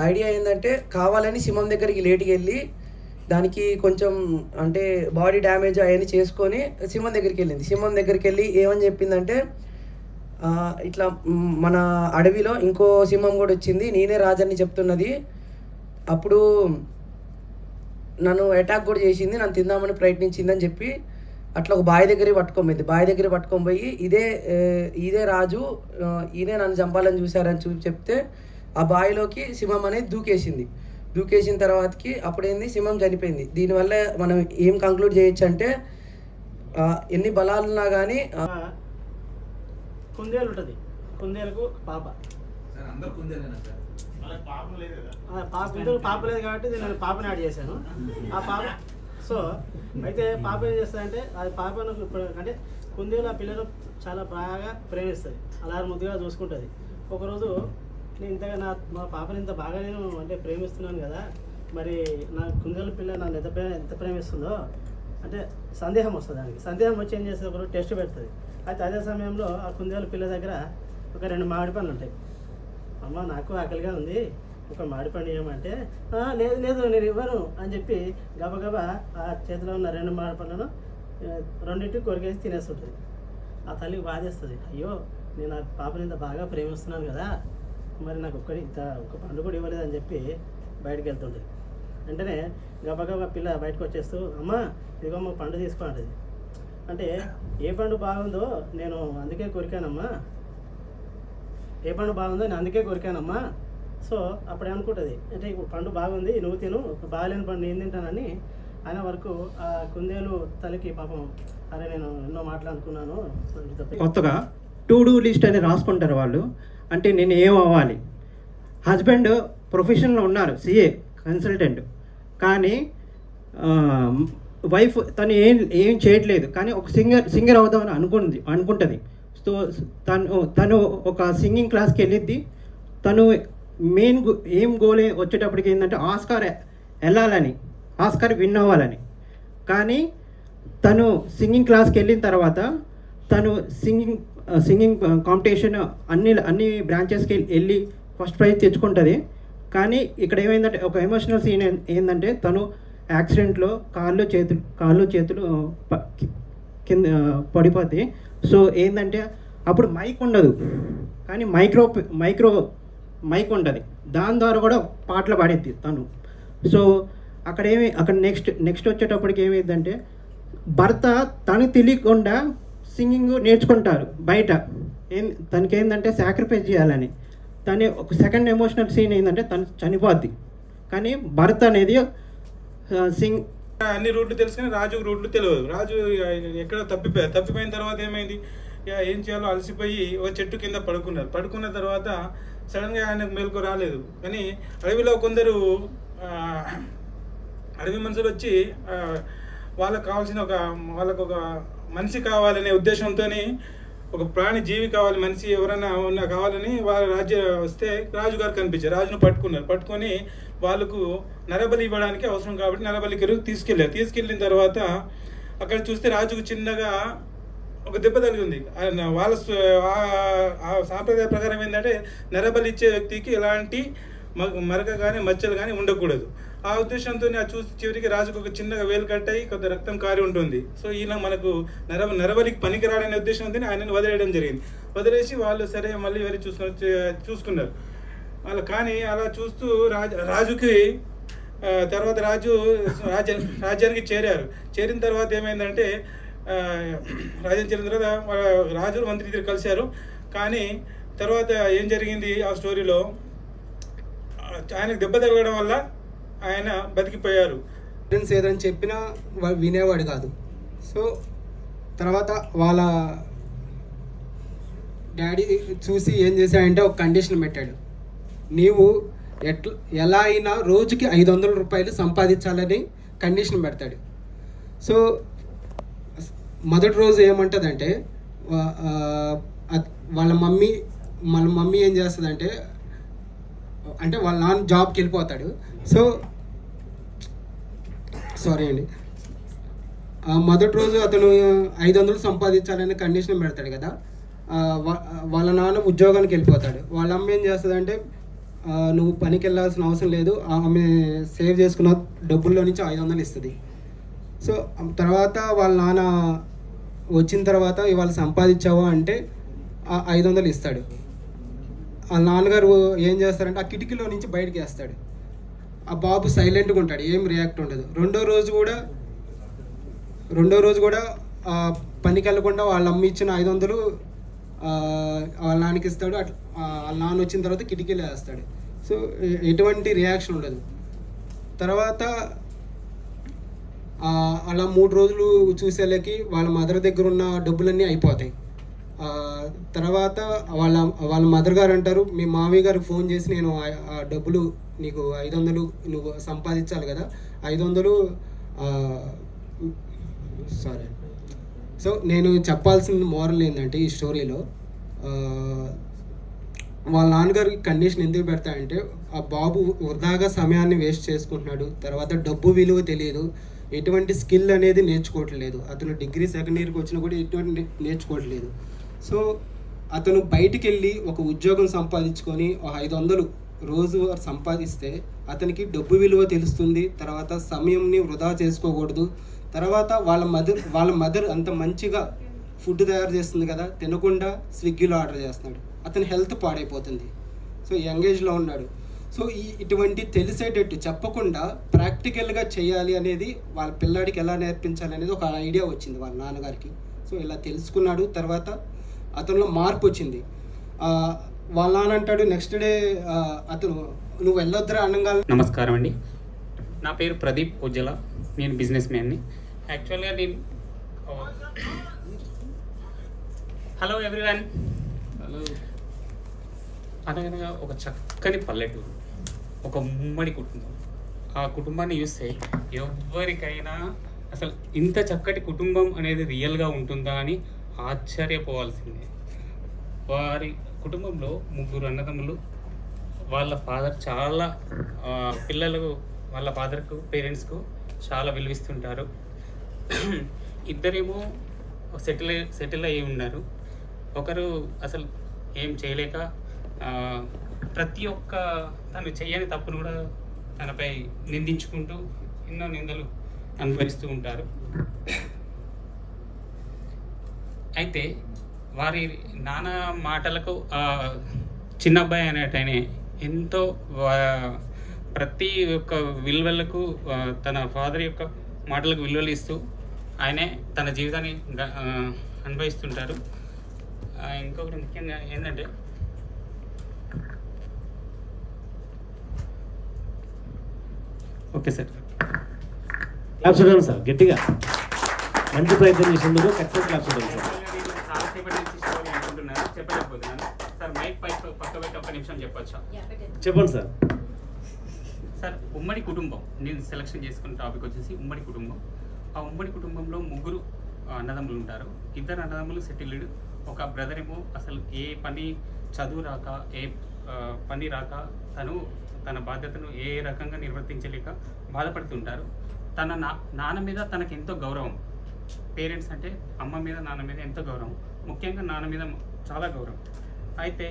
ఐడియా ఏంటంటే కావాలని సింహం దగ్గరికి లేటుకి వెళ్ళి దానికి కొంచెం అంటే బాడీ డ్యామేజ్ అవన్నీ చేసుకొని సింహం దగ్గరికి వెళ్ళింది. సింహం దగ్గరికి వెళ్ళి ఏమని చెప్పిందంటే ఇట్లా మన అడవిలో ఇంకో సింహం కూడా వచ్చింది, నేనే రాజని చెప్తున్నది. అప్పుడు నన్ను అటాక్ కూడా చేసింది, నన్ను తిందామని ప్రయత్నించింది అని చెప్పి అట్లా ఒక బావి దగ్గర పట్టుకోపోయింది. బావి దగ్గర పట్టుకొని పోయి ఇదే రాజు, ఈయనే నన్ను చంపాలని చూశారని చెప్తే ఆ బావిలోకి సింహం అనేది దూకేసిన తర్వాతకి అప్పుడేంది సింహం చనిపోయింది. దీనివల్ల మనం ఏం కంక్లూడ్ చేయొచ్చు అంటే ఎన్ని బలాలున్నా కానీ కుందేలు ఉంటుంది, కుందేలకు పాప పాప లేదు కాబట్టి నేను పాపని యాడ్ చేశాను. ఆ పాప సో అయితే పాప ఏం చేస్తుందంటే అది పాపను ఇప్పుడు అంటే కుందేలు ఆ పిల్లలు చాలా బాగా ప్రేమిస్తుంది, అలా ముద్దుగా చూసుకుంటుంది. ఒకరోజు నేను ఇంతగా మా పాపని ఇంత బాగా నేను అంటే ప్రేమిస్తున్నాను కదా, మరి నా కుందేలు పిల్ల నన్ను ఎంత ప్రేమిస్తుందో అంటే సందేహం వస్తుంది. దానికి సందేహం వచ్చి ఏం చేస్తుంది, ఒకరోజు టెస్ట్ పెడుతుంది. అయితే అదే సమయంలో ఆ కుందేలు పిల్ల దగ్గర ఒక 2 మామిడి పండ్లు ఉంటాయి. అమ్మ నాకు ఆకలిగా ఉంది, ఒక మామిడి పండు ఇవ్వమంటే లేదు నేను ఇవ్వను అని చెప్పి గబగబా ఆ చేతిలో ఉన్న 2 మామిడి పండ్లను 2 కొరికేసి తినేస్తుంటుంది. ఆ తల్లికి బాధేస్తుంది, అయ్యో నేను ఆ పాపని ఇంత బాగా ప్రేమిస్తున్నాను కదా, మరి నాకు ఒక పండు కూడా ఇవ్వలేదని చెప్పి బయటకు వెళ్తుంటుంది. వెంటనే గబగబా పిల్ల బయటకు వచ్చేస్తూ అమ్మ ఇదిగో పండు తీసుకో అంటది. అంటే ఏ పండు బాగుందో నేను అందుకే కొరికానమ్మా, ఏ పండు బాగుందో నేను అందుకే కొరికానమ్మా. సో అప్పుడు ఏమనుకుంటుంది అంటే పండు బాగుంది నువ్వు తిను, బాగాలేని పండు నేను తింటానని ఆయన వరకు ఆ కుందేలు తల్లికి పాపం అరే నేను ఎన్నో మాటలు అనుకున్నాను. కొత్తగా టు డూ లిస్ట్ అని రాసుకుంటారు వాళ్ళు. అంటే నేను ఏం అవ్వాలి, హస్బెండ్ ప్రొఫెషన్లో ఉన్నారు, సిఏ కన్సల్టెంట్, కానీ వైఫ్ తను ఏం చేయట్లేదు, కానీ ఒక సింగర్ అవుదామని అనుకుంటుంది. సో తను ఒక సింగింగ్ క్లాస్కి వెళ్ళిద్ది. తను మెయిన్ ఏం గోల్ వచ్చేటప్పటికి ఏంటంటే ఆస్కార్ వెళ్ళాలని, ఆస్కార్ విన్ అవ్వాలని. కానీ తను సింగింగ్ క్లాస్కి వెళ్ళిన తర్వాత తను సింగింగ్ కాంపిటీషన్ అన్ని బ్రాంచెస్కి వెళ్ళి ఫస్ట్ ప్రైజ్ తెచ్చుకుంటుంది. కానీ ఇక్కడ ఏమైందంటే ఒక ఎమోషనల్ సీన్ ఏంటంటే తను యాక్సిడెంట్లో కాళ్ళు చేతులు కింద పడిపోతాయి. సో ఏంటంటే అప్పుడు మైక్ ఉండదు, కానీ మైక్ ఉంటుంది, దాని ద్వారా కూడా పాటలు పాడిద్ది తను. సో అక్కడ నెక్స్ట్ వచ్చేటప్పటికి ఏమైందంటే భర్త తను తెలియకుండా సింగింగ్ నేర్చుకుంటారు బయట. తనకి ఏంటంటే సాక్రిఫైస్ చేయాలని. తను ఒక సెకండ్ ఎమోషనల్ సీన్ ఏంటంటే తను చనిపోద్ది, కానీ భర్త అనేది అన్ని రూట్లు తెలుసు కానీ రాజు రూట్లు తెలియదు. రాజు ఎక్కడ తప్పిపోయిన తర్వాత ఏమైంది, ఏం చేయాలో అలసిపోయి ఒక చెట్టు కింద పడుకున్న తర్వాత సడన్గా ఆయనకు మేలుకు రాలేదు. కానీ అడవిలో కొందరు అడవి మనుషులు వచ్చి వాళ్ళకు కావాల్సిన వాళ్ళకు ఒక మనిషి కావాలనే ఉద్దేశంతో ఒక ప్రాణి జీవి కావాలి, మనిషి ఎవరైనా ఉన్నా కావాలని వాళ్ళ రాజ్యం వస్తే రాజుగారు కనిపించారు. రాజును పట్టుకొని వాళ్ళకు నరబలి ఇవ్వడానికి అవసరం కాబట్టి నరబలికి తీసుకెళ్ళిన తర్వాత అక్కడ చూస్తే రాజుకు చిన్నగా ఒక దెబ్బ తగిలింది. వాళ్ళ సాంప్రదాయ ప్రకారం ఏంటంటే నరబలి ఇచ్చే వ్యక్తికి ఎలాంటి మరక కానీ మచ్చలు కానీ ఉండకూడదు. ఆ ఉద్దేశంతో చూసి చివరికి రాజుకు ఒక చిన్నగా వేలు కట్టాయి, కొంత రక్తం కారి ఉంటుంది. సో ఈయన మనకు నరబలికి పనికిరాడనే ఉద్దేశంతో ఆయనను వదిలేయడం జరిగింది. వదిలేసి వాళ్ళు సరే మళ్ళీ వేరే చూసుకున్నారు వాళ్ళు. కానీ అలా చూస్తూ రాజుకి తర్వాత రాజ్యానికి చేరిన తర్వాత ఏమైందంటే రాజ్యం చేరిన తర్వాత రాజు మంత్రి ఇద్దరు కలిశారు. కానీ తర్వాత ఏం జరిగింది ఆ స్టోరీలో, ఆయనకు దెబ్బ తగలడం వల్ల ఆయన బతికిపోయారు. ఫ్రెండ్స్ ఏదని చెప్పినా వాడు వినేవాడు కాదు. సో తర్వాత వాళ్ళ డాడీ చూసి ఏం చేశాడంటే ఒక కండిషన్ పెట్టాడు, నీవు ఎలా అయినా రోజుకి 500 రూపాయలు సంపాదించాలని కండిషన్ పెడతాడు. సో మొదటి రోజు ఏమంటుందంటే వాళ్ళ మమ్మీ ఏం చేస్తుందంటే, అంటే వాళ్ళ నాన్న జాబ్కి వెళ్ళిపోతాడు. సో సారీ అండి, మొదటి రోజు అతను 500 సంపాదించాలని కండిషన్ పెడతాడు కదా. వాళ్ళ నాన్న ఉద్యోగానికి వెళ్ళిపోతాడు. వాళ్ళ అమ్మ ఏం చేస్తుందంటే, నువ్వు పనికి వెళ్ళాల్సిన అవసరం లేదు, ఆమె సేవ్ చేసుకున్న డబ్బుల్లో నుంచి 500 ఇస్తుంది. సో తర్వాత వాళ్ళ నాన్న వచ్చిన తర్వాత ఇవాళ సంపాదించావా అంటే 500 ఇస్తాడు. ఆ నాన్నగారు ఏం చేస్తారంటే ఆ కిటికీలో నుంచి బయటకు వేస్తాడు. ఆ బాబు సైలెంట్గా ఉంటాడు, ఏం రియాక్ట్ ఉండదు. రెండో రోజు కూడా పనికి వెళ్ళకుండా వాళ్ళ అమ్మ ఇచ్చిన 500 వాళ్ళ నాన్నకి ఇస్తాడు. అట్లా వాళ్ళ నాన్న వచ్చిన తర్వాత కిటికీలో వేస్తాడు. సో ఎటువంటి రియాక్షన్ ఉండదు. తర్వాత అలా 3 రోజులు చూసేళ్ళకి వాళ్ళ మదర్ దగ్గర ఉన్న డబ్బులన్నీ అయిపోతాయి. తర్వాత వాళ్ళ మదర్ గారు అంటారు, మీ మామయ్య గారికి ఫోన్ చేసి నేను ఆ డబ్బులు నీకు 500 నువ్వు సంపాదించాలి కదా, 500 సారీ. సో నేను చెప్పాల్సిన మోరల్ ఏంటంటే ఈ స్టోరీలో వాళ్ళ నాన్నగారికి కండిషన్ ఎందుకు పెడతాయంటే, ఆ బాబు వృధాగా సమయాన్ని వేస్ట్ చేసుకుంటున్నాడు. తర్వాత డబ్బు విలువ తెలియదు, ఎటువంటి స్కిల్ అనేది నేర్చుకోవట్లేదు. అతను డిగ్రీ సెకండ్ ఇయర్కి వచ్చినా కూడా ఎటువంటి నేర్చుకోవట్లేదు. సో అతను బయటికి వెళ్ళి ఒక ఉద్యోగం సంపాదించుకొని 500 రోజు సంపాదిస్తే అతనికి డబ్బు విలువ తెలుస్తుంది. తర్వాత సమయంని వృధా చేసుకోకూడదు. తర్వాత వాళ్ళ మదర్ అంత మంచిగా ఫుడ్ తయారు చేస్తుంది కదా, తినకుండా స్విగ్గీలో ఆర్డర్ చేస్తున్నాడు. అతని హెల్త్ పాడైపోతుంది. సో యంగ్ ఏజ్లో ఉన్నాడు. సో ఇటువంటి తెలిసేటట్టు చెప్పకుండా ప్రాక్టికల్గా చేయాలి అనేది వాళ్ళ పిల్లాడికి ఎలా నేర్పించాలి అనేది ఒక ఐడియా వచ్చింది వాళ్ళ నాన్నగారికి. సో ఇలా తెలుసుకున్నాడు. తర్వాత అతనిలో మార్పు వచ్చింది. వాళ్ళ నాన్న అంటాడు నెక్స్ట్ డే అతను నువ్వు వెళ్ళొద్దురా అనగా. నమస్కారం అండి, నా పేరు ప్రదీప్ ఉజ్జల, నేను బిజినెస్ మ్యాన్ని. యాక్చువల్గా నేను హలో ఎవ్రీవన్. అనగనగా ఒక చక్కని పల్లెటూరు, ఒక ఉమ్మడి కుటుంబం. ఆ కుటుంబాన్ని చూస్తే ఎవరికైనా అసలు ఇంత చక్కటి కుటుంబం అనేది రియల్గా ఉంటుందా అని ఆశ్చర్యపోవాల్సిందే. వారి కుటుంబంలో 3 అన్నదమ్ములు. వాళ్ళ ఫాదర్ చాలా పిల్లలు వాళ్ళ ఫాదర్కు పేరెంట్స్కు చాలా విలువిస్తుంటారు. ఇద్దరేమో సెటిల్ అయ్యి ఉన్నారు. ఒకరు అసలు ఏం చేయలేక ప్రతి ఒక్క తను చేయని తప్పును కూడా తనపై నిందించుకుంటూ ఎన్నో నిందలు అనుభవిస్తూ ఉంటారు. అయితే వారి నాన్న మాటలకు చిన్న అబ్బాయి అనేటైనే ఎంతో ప్రతి ఒక్క విలువలకు తన ఫాదర్ యొక్క మాటలకు విలువలు ఇస్తూ ఆయనే తన జీవితాన్ని అనుభవిస్తుంటారు. ఇంకొకటి ముఖ్యంగా ఏంటంటే ఓకే సార్, క్లాప్స్ చూడండి సార్, గట్టిగా మంచి ప్రయత్నం చేసేందుకు ఖచ్చితంగా క్లాప్స్ చూడండి సార్. చాలాసేపటి నుంచి స్టోరీ అనుకుంటున్నాను, చెప్పలేకపోతున్నాను సార్. మైక్ పక్క పెట్టి ఒక్క నిమిషం చెప్పొచ్చా? చెప్పండి సార్. సార్, ఉమ్మడి కుటుంబం నేను సెలెక్షన్ చేసుకున్న టాపిక్ వచ్చేసి ఉమ్మడి కుటుంబం. ఆ ఉమ్మడి కుటుంబంలో 3 అన్నదమ్ములు ఉంటారు. ఇద్దరు అన్నదమ్ములు సెటిల్డ్. ఒక బ్రదర్ ఏమో అసలు ఏ పని చదువు రాక ఏ పని రాక తన బాధ్యతను ఏ రకంగా నిర్వర్తించలేక బాధపడుతుంటారు. తన నాన్న మీద తనకు ఎంతో గౌరవం. పేరెంట్స్ అంటే అమ్మ మీద నాన్న మీద ఎంతో గౌరవం, ముఖ్యంగా నాన్న మీద చాలా గౌరవం. అయితే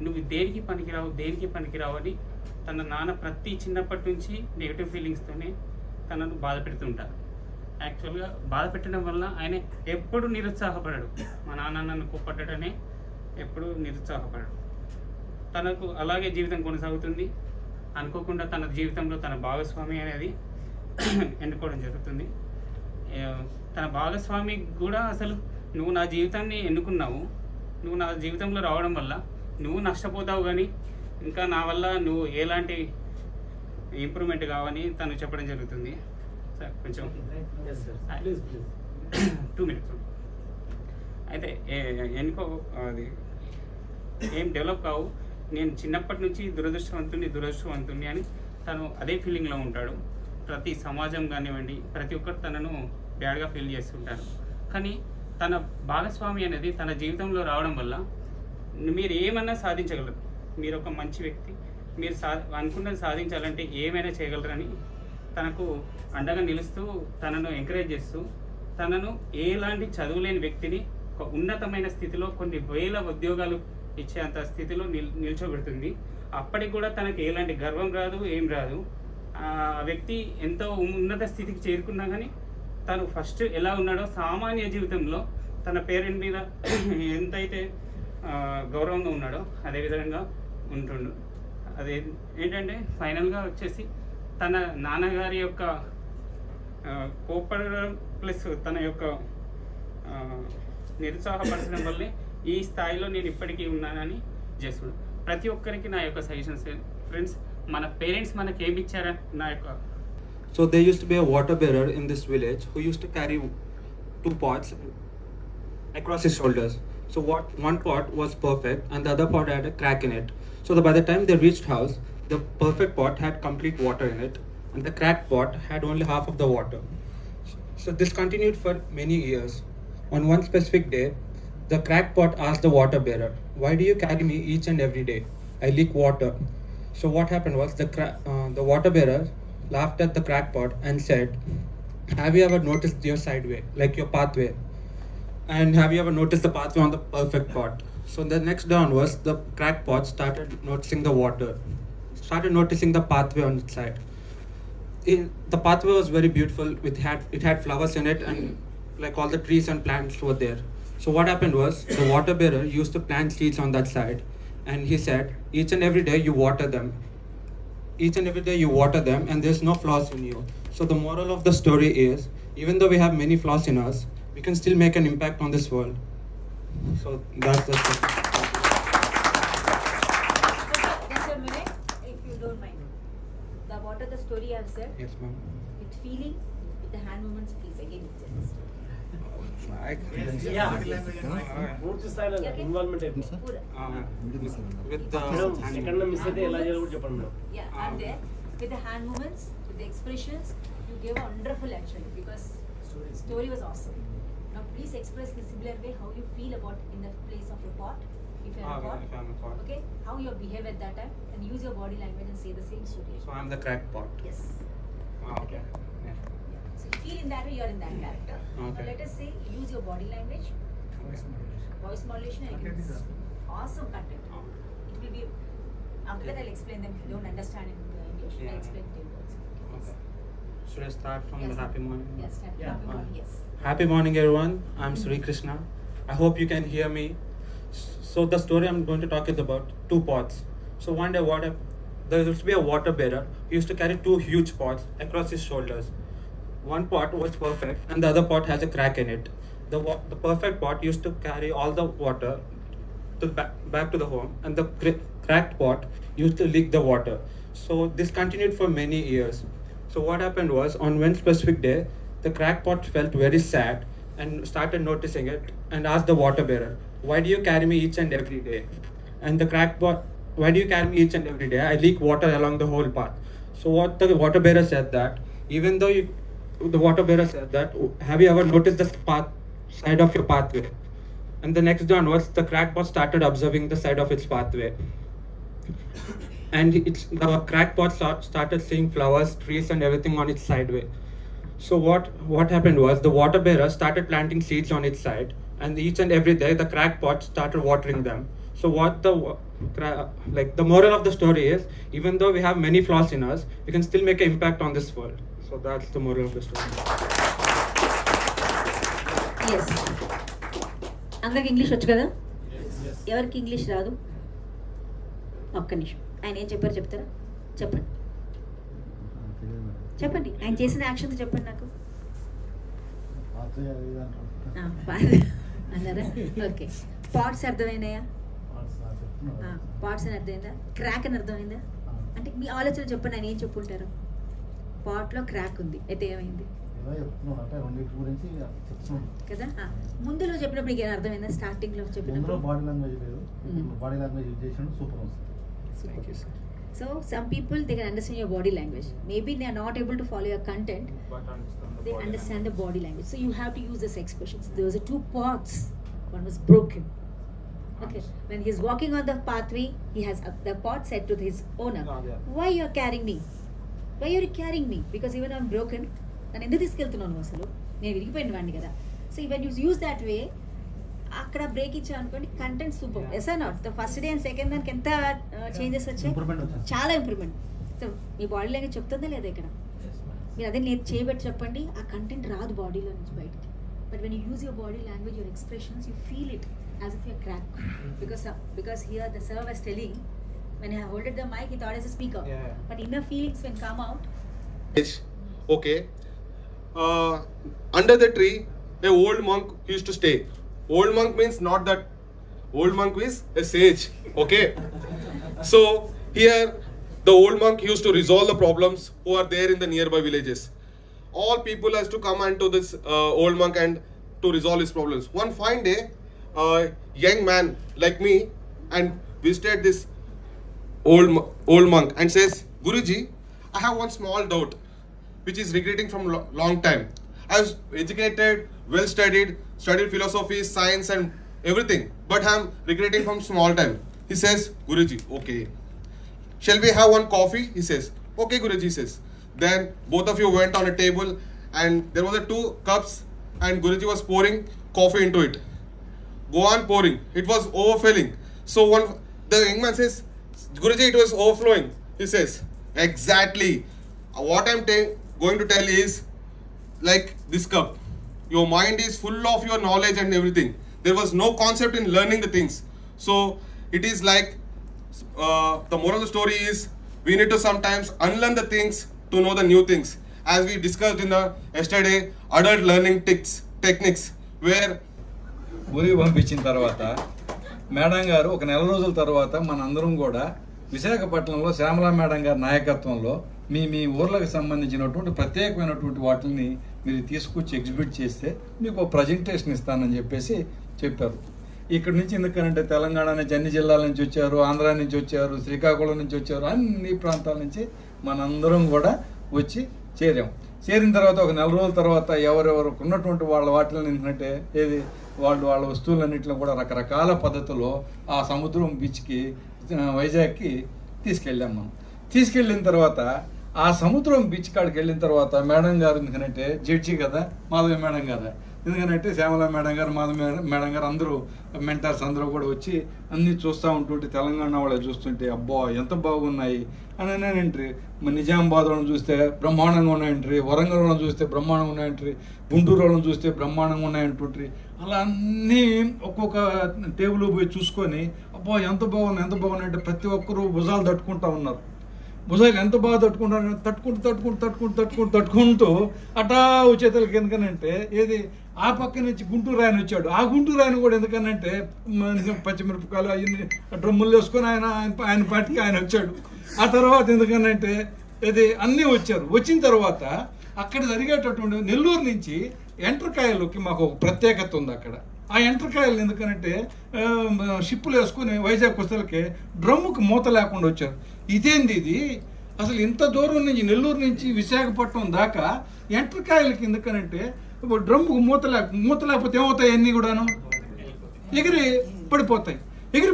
నువ్వు దేనికి పనికిరావు అని తన నాన్న ప్రతి చిన్నప్పటి నుంచి నెగిటివ్ ఫీలింగ్స్తోనే తనను బాధ పెడుతుంటారు. యాక్చువల్గా బాధ పెట్టడం వల్ల ఆయన ఎప్పుడు నిరుత్సాహపడడు. మా నాన్న నన్ను కోప్పట్టడనే ఎప్పుడు నిరుత్సాహపడడు. తనకు అలాగే జీవితం కొనసాగుతుంది. అనుకోకుండా తన జీవితంలో తన భాగస్వామి అనేది ఎన్నుకోవడం జరుగుతుంది. తన భాగస్వామి కూడా అసలు నువ్వు నా జీవితాన్ని ఎన్నుకున్నావు, నువ్వు నా జీవితంలో రావడం వల్ల నువ్వు నష్టపోతావు, కానీ ఇంకా నా వల్ల నువ్వు ఎలాంటి ఇంప్రూవ్మెంట్ కావని తను చెప్పడం జరుగుతుంది. సార్ కొంచెం 2 minutes. అయితే ఎన్నుకో అది ఏం డెవలప్ కావు, నేను చిన్నప్పటి నుంచి దురదృష్టవంతుని అని తను అదే ఫీలింగ్లో ఉంటాడు. ప్రతి సమాజం కానివ్వండి, ప్రతి ఒక్కరు తనను బ్యాడ్గా ఫీల్ చేస్తుంటారు. కానీ తన భాగస్వామి అనేది తన జీవితంలో రావడం వల్ల మీరు ఏమన్నా సాధించగలరు. మీరు ఒక మంచి వ్యక్తి, మీరు అనుకున్నది సాధించాలంటే ఏమైనా చేయగలరని తనకు అండగా నిలుస్తూ తనను ఎంకరేజ్ చేస్తూ తనను ఎలాంటి చదువులేని వ్యక్తిని ఒక ఉన్నతమైన స్థితిలో కొన్ని వేల ఉద్యోగాలు ఇచ్చేంత స్థితిలో నిల్చోబెడుతుంది. అప్పటికి కూడా తనకి ఎలాంటి గర్వం రాదు, ఏం రాదు. ఆ వ్యక్తి ఎంతో ఉన్నత స్థితికి చేరుకున్నా కానీ తను ఫస్ట్ ఎలా ఉన్నాడో సామాన్య జీవితంలో తన పేరెంట్ మీద ఎంతైతే గౌరవంగా ఉన్నాడో అదే విధంగా ఉంటుండు. అదే ఏంటంటే ఫైనల్గా వచ్చేసి తన నాన్నగారి యొక్క కోపడడం ప్లస్ తన యొక్క నిరుత్సాహపరచడం వల్లే ఈ స్థాయిలో నేను ఇప్పటికీ ఉన్నానని చేస్తున్నాను. ప్రతి ఒక్కరికి నా యొక్క సజెషన్స్ ఫ్రెండ్స్, మన పేరెంట్స్ మనకి ఏమి ఇచ్చారని నా యొక్క. So there used to be a water bearer in this village who used to carry 2 pots across his shoulders. So one pot was perfect and the other pot had a crack in it. So by the time they reached house, the perfect pot had complete water in it and the cracked pot had only half of the water. So this continued for many years. On one specific day, the cracked pot asked the water bearer, "Why do you carry me each and every day? I leak water." So what happened was the water bearer laughed at the cracked pot and said, "Have you ever noticed your sideway, like your pathway? And have you ever noticed the pathway on the perfect pot?" So the next day onwards, the cracked pot started noticing the water, started noticing the pathway on its side. The pathway was very beautiful. It had flowers in it, and like all the trees and plants were there. So what happened was the water bearer used to plant seeds on that side, and he said, "Each and every day you water them. Each and every day you water them, and there's no flaws in you." So the moral of the story is, even though we have many flaws in us, we can still make an impact on this world. So that's the thing. Just a minute, if you don't mind. What are the story I have said? Yes, ma'am. With feeling, with the hand movements, please again. పూర్తి స్థాయిలో involvement అయిపోయింది sir. With the ఎక్కడ miss అయితే ఎలా చేయాలో కూడా చెప్పండి madam. Yeah, and there with the hand movements, with the expressions, you gave a wonderful actually because story was awesome. Now please express in a similar way how you feel about in the place of your pot. If you are if I'm a pot. okay, how you behave at that time and use your body language and say the same story. So I'm the cracked pot. Yes. Okay. Yeah. So you feel in that way, you are in that character. Okay. Now let us say use your body language, voice modulation, and it is awesome content. It will be. After that, I'll explain them. If you don't understand in English, I'll explain to you also. Okay. Should I start from Yes. the happy morning? Yes, happy morning. Yes. Happy morning, everyone. I'm Sri Krishna. I hope you can hear me. So the story I'm going to talk is about 2 pots. So one day, there used to be a water bearer who used to carry 2 huge pots across his shoulders. One pot was perfect, and the other pot has a crack in it. The perfect pot used to carry all the water to back to the home, and the cracked pot used to leak the water. So this continued for many years. So what happened was, on one specific day, the cracked pot felt very sad and started noticing it and asked the water bearer, "Why do you carry me each and every day?" And the cracked pot, "Why do you carry me each and every day? I leak water along the whole path." So what the water bearer said that, the water bearer said that, "Have you ever noticed the path side of your pathway. And the next day onwards, the crackpot started observing the side of its pathway. And the crackpot started seeing flowers, trees, and everything on its sideway. So what happened was the water bearer started planting seeds on its side, and each and every day the crackpot started watering them. So what the moral of the story is, even though we have many flaws in us, we can still make an impact on this world. So that's the moral of the story. Yes. అందరికి English వచ్చు కదా? ఎవరికి English రాదు? ఒక్క నిమిషం. ఆయన ఏం చెప్పారు చెప్తారా? చెప్పండి చెప్పండి. ఆయన చేసిన యాక్షన్ చెప్పండి నాకు. అన్నారా? ఓకే. పాట్స్ అర్థమైనాయా? పాట్స్ అని అర్థమైందా? క్రాక్ అని అర్థమైందా? అంటే మీ ఆలోచన చెప్పండి, ఆయన ఏం చెప్పుంటారు? పాట్లో క్రాక్ ఉంది, అయితే ఏమైంది కదా? ముందులో చెప్పినప్పుడు నీకు ఏం అర్థమైందా? స్టార్టింగ్ లో చెప్పినప్పుడు So some people, they can understand your body language. Maybe they are not able to follow your content, they understand the body language. So you have to use this expressions. There was 2 pots, one was broken. Okay, when he is walking on the pathway, he has the pot said to his owner, why you are carrying me? Why are you carrying me? Because even I'm broken, nanu endu తీసుకెళ్తున్నాను అసలు, నేను విరిగిపోయిన వాడిని కదా. So when you use that way, అక్కడ break ఇచ్చా అనుకోండి, content super. Yes or not? The first day and second దానికి ఎంత చేంజెస్ వచ్చాయి? చాలా ఇంప్రూవ్మెంట్. సో మీ బాడీ లాంగ్వేజ్ చెప్తుందా లేదా ఇక్కడ? మీరు అదే నేను చేయబెట్టి చెప్పండి, ఆ కంటెంట్ రాదు బాడీలో నుంచి బయటికి. But when you use your body language, your expressions, you feel it as if you're crack. Because here the server was telling, when I holded the mic, he thought as a speaker. But inner feelings when come out. Okay. Under the tree, a old monk used to stay. Old monk means not that. Old monk is a sage. Okay. So here the old monk used to resolve the problems who are there in the nearby villages. All people has to come unto this old monk and to resolve his problems. One fine day, young man like me and visited this old monk and says, Guruji, I have one small doubt which is regretting from long time. I was educated, well studied philosophy, science and everything, but I am regretting from small time. He says, Guruji, okay. Shall we have one coffee? He says, okay Guruji says. Then both of you went on a table and there was 2 cups and Guruji was pouring coffee into it. Go on pouring. It was overflowing. So the young man says, Guruji, it was overflowing. He says, exactly. What I am going to tell is like this cup. Your mind is full of your knowledge and everything. There was no concept in learning the things. So it is like the moral of the story is we need to sometimes unlearn the things to know the new things. As we discussed in the yesterday adult learning techniques, where ఊరికి పంపించిన తర్వాత madam గారు ఒక నెల రోజుల తర్వాత మనందరం కూడా విశాఖపట్నంలో శ్యామలా మేడం గారి నాయకత్వంలో మీ ఊర్లకు సంబంధించినటువంటి ప్రత్యేకమైనటువంటి వాటిని మీరు తీసుకొచ్చి ఎగ్జిబిట్ చేస్తే మీకు ఒక ప్రజెంటేషన్ ఇస్తానని చెప్పేసి చెప్పారు. ఇక్కడ నుంచి ఎందుకంటే తెలంగాణ నుంచి అన్ని జిల్లాల నుంచి వచ్చారు, ఆంధ్ర నుంచి వచ్చారు, శ్రీకాకుళం నుంచి వచ్చారు, అన్ని ప్రాంతాల నుంచి మనందరం కూడా వచ్చి చేరాం. చేరిన తర్వాత ఒక నెల రోజుల తర్వాత ఎవరెవరికి ఉన్నటువంటి వాళ్ళ వాటిని ఏంటంటే వాళ్ళ వస్తువులన్నింటిలో కూడా రకరకాల పద్ధతుల్లో ఆ సముద్రం బీచ్కి వైజాగ్కి తీసుకెళ్ళాం. మనం తీసుకెళ్ళిన తర్వాత ఆ సముద్రం బీచ్ కాడికి వెళ్ళిన తర్వాత మేడం గారు ఎందుకంటే జడ్జి కదా, మాధవి మేడం కదా, ఎందుకంటే శ్యామల మేడం గారు, మాధవి మేడం గారు అందరూ మెంటర్స్ అందరూ కూడా వచ్చి అన్నీ చూస్తూ ఉంటుంటే తెలంగాణ వాళ్ళు చూస్తుంటే అబ్బా ఎంత బాగున్నాయి అని అనేనంట్రీ. నిజామాబాద్ వాళ్ళని చూస్తే బ్రహ్మాండంగా ఉన్నాయంట్రీ, వరంగల్ వాళ్ళని చూస్తే బ్రహ్మాండంగా ఉన్నాయంట్రీ, గుంటూరు వాళ్ళని చూస్తే బ్రహ్మాండంగా ఉన్నాయంటుంట్రీ. అలా అన్నీ ఒక్కొక్క టేబుల్ పోయి చూసుకొని అబ్బా ఎంత బాగున్నాయి అంటే ప్రతి ఒక్కరూ భుజాలు తట్టుకుంటూ ఉన్నారు. భుజాలు ఎంత బాగా తట్టుకుంటూ అటా వచ్చేతలకి ఎందుకనంటే ఆ పక్క నుంచి గుంటూరు ఆయన వచ్చాడు. ఆ గుంటూరు ఆయన కూడా ఎందుకనంటే పచ్చిమిరపకాయలు అవన్నీ డ్రమ్ములు వేసుకొని ఆయన పాటికి ఆయన వచ్చాడు. ఆ తర్వాత ఎందుకనంటే అన్నీ వచ్చారు. వచ్చిన తర్వాత అక్కడ జరిగేటటువంటి నెల్లూరు నుంచి ఎంట్రకాయలకి మాకు ఒక ప్రత్యేకత ఉంది. అక్కడ ఆ ఎంట్రకాయలు ఎందుకనంటే షిప్పులు వేసుకుని వైజాగ్ వస్తలకి డ్రమ్ముకి మూత లేకుండా వచ్చారు. ఇదేంది ఇది అసలు ఇంత దూరం నుంచి నెల్లూరు నుంచి విశాఖపట్నం దాకా ఎంట్రకాయలకి ఎందుకనంటే డ్రమ్ముకు మూత లేకపోతే ఏమవుతాయి అన్నీ కూడాను ఎగిరి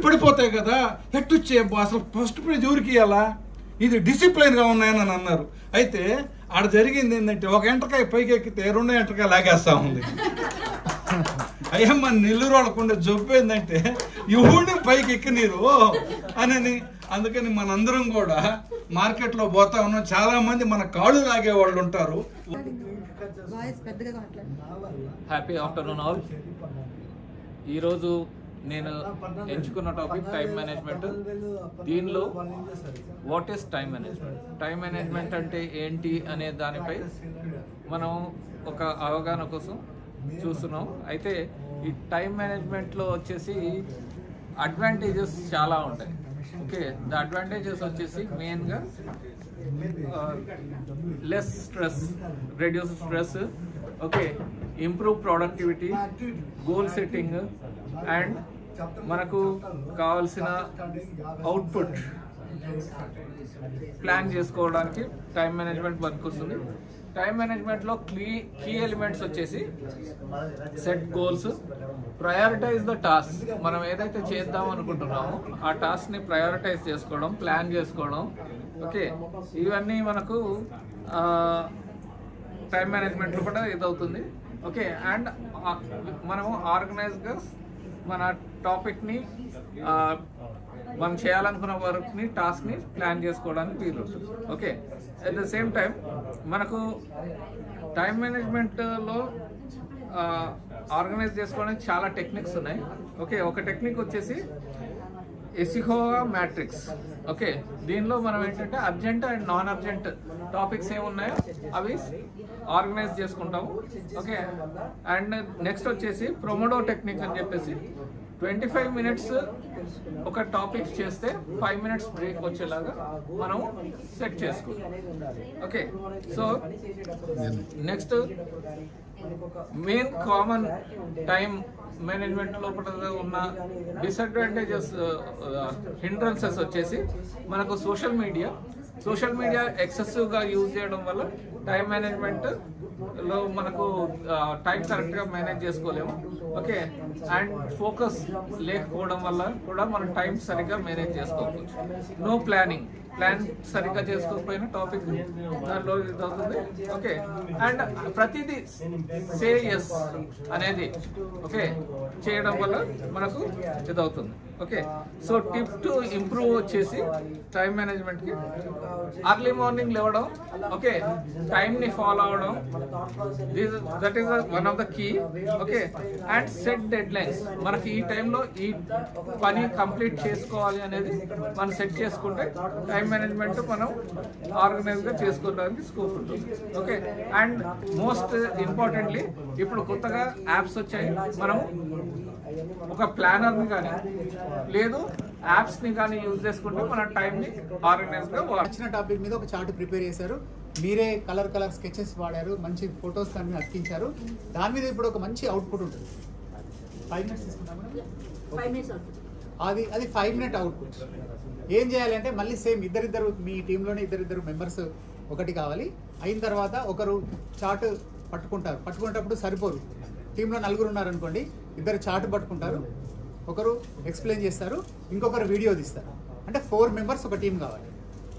పడిపోతాయి కదా. ఎట్టొచ్చే అసలు ఫస్ట్ ప్రైజ్ ఎవరికి ఇవ్వాలా, ఇది డిసిప్లైన్గా ఉన్నాయని అని అన్నారు. అయితే ఆడ జరిగింది ఏంటంటే ఒక ఎంటకాయ పైకి ఎక్కితే 2వ ఎంటకాయ లాగేస్తా ఉంది. అయ్యమ్మ నెల్లూరు వాళ్ళకుండే జబ్బు ఏంటంటే ఎవడిని పైకి ఎక్కనీరు అని. అందుకని మనందరం కూడా మార్కెట్లో పోతా ఉన్నాం. చాలా మంది మన కాళ్ళు లాగే వాళ్ళు ఉంటారు. Happy afternoon all. ఈరోజు నేను ఎంచుకున్న టాపిక్ టైం మేనేజ్మెంట్. దీనిలో what is time management, time management అంటే ఏంటి అనే దానిపై మనం ఒక అవగాహన కోసం చూస్తున్నాం. అయితే ఈ టైం మేనేజ్మెంట్లో వచ్చేసి అడ్వాంటేజెస్ చాలా ఉంటాయి. ఓకే, ద అడ్వాంటేజెస్ వచ్చేసి మెయిన్గా less stress, reduce stress, okay, improve productivity, goal setting and మనకు కావాల్సిన అవుట్పుట్ ప్లాన్ చేసుకోవడానికి టైం మేనేజ్మెంట్ వర్క్ వస్తుంది. టైం మేనేజ్మెంట్లో కీ ఎలిమెంట్స్ వచ్చేసి set goals, prioritise the task. మనం ఏదైతే చేద్దాం అనుకుంటున్నామో ఆ టాస్క్ని ప్రయారిటైజ్ చేసుకోవడం, ప్లాన్ చేసుకోవడం. ఓకే, ఇవన్నీ మనకు టైం మేనేజ్మెంట్లో కూడా ఇదవుతుంది. ఓకే, అండ్ మనము ఆర్గనైజ్గా మన టాపిక్ని మనం చేయాలనుకున్న వర్క్ని, టాస్క్ని ప్లాన్ చేసుకోవడానికి వీలుంటుంది. Okay, at the same time మనకు టైం మేనేజ్మెంట్లో ఆర్గనైజ్ చేసుకోవడానికి చాలా టెక్నిక్స్ ఉన్నాయి. ఓకే, ఒక టెక్నిక్ వచ్చేసి ఎసిహోగా మ్యాట్రిక్స్. ఓకే, దీనిలో మనం ఏంటంటే urgent and non urgent topics ఏమున్నాయో అవి ఆర్గనైజ్ చేసుకుంటాము. ఓకే, అండ్ నెక్స్ట్ వచ్చేసి ప్రొమోడో టెక్నిక్ అని చెప్పేసి 25 మినిట్స్ ఒక టాపిక్ చేస్తే 5 మినిట్స్ బ్రేక్ వచ్చేలాగా మనం సెట్ చేసుకుంటాం. Okay, so next main common time management లోపల ఉన్న డిసడ్వాంటేజెస్, హిండ్రన్సెస్ వచ్చేసి మనకు సోషల్ మీడియా ఎక్సెసివ్గా యూజ్ చేయడం వల్ల టైం మేనేజ్మెంట్లో మనకు టైం కరెక్ట్గా మేనేజ్ చేసుకోలేము. ఓకే, అండ్ ఫోకస్ లేకపోవడం వల్ల కూడా మనం టైం సరిగ్గా మేనేజ్ చేసుకోవచ్చు. నో ప్లాన్ సరిగ్గా చేసుకోకపోయిన టాపిక్ దానిలో ఇదవుతుంది. ఓకే, అండ్ ప్రతిదీ సే ఎస్ అనేది ఓకే చేయడం వల్ల మనకు ఇదవుతుంది. Okay, so tip to improve వచ్చేసి టైం మేనేజ్మెంట్కి అర్లీ మార్నింగ్ లేవడం, ఓకే, టైంని ఫాలో అవడం, that is one of the key. Okay, and set deadlines. మనకి ఈ టైంలో ఈ పని కంప్లీట్ చేసుకోవాలి అనేది మనం సెట్ చేసుకుంటే టైం మేనేజ్మెంట్ మనం ఆర్గనైజ్గా చేసుకోవడానికి స్కోప్ ఉంటుంది. ఓకే, అండ్ మోస్ట్ ఇంపార్టెంట్లీ ఇప్పుడు కొత్తగా యాప్స్ వచ్చాయి. మనం ఒక ప్లానర్ని కానీ లేదు యాప్స్ని కానీ యూజ్ చేసుకుంటే మన టైంని ఆర్గనైజ్గా వచ్చిన టాపిక్ మీద ఒక చార్ట్ ప్రిపేర్ చేశారు. మీరే కలర్ స్కెచెస్ వాడారు, మంచి ఫొటోస్ దాని మీద అతికించారు. దాని మీద ఇప్పుడు ఒక మంచి అవుట్పుట్ ఉంటుంది. 5 మినిట్స్ తీసుకుంటాం అది 5 మినిట్ అవుట్పుట్. ఏం చేయాలంటే మళ్ళీ సేమ్ ఇద్దరిద్దరు మీ టీంలోనే ఇద్దరిద్దరు మెంబర్స్ ఒకటి కావాలి. అయిన తర్వాత ఒకరు చార్ట్ పట్టుకునేటప్పుడు సరిపోరు. టీంలో 4 ఉన్నారనుకోండి, ఇద్దరు చార్ట్ పట్టుకుంటారు, ఒకరు ఎక్స్ప్లెయిన్ చేస్తారు, ఇంకొకరు వీడియో తీస్తారు. అంటే 4 మెంబర్స్ ఒక టీం కావాలి.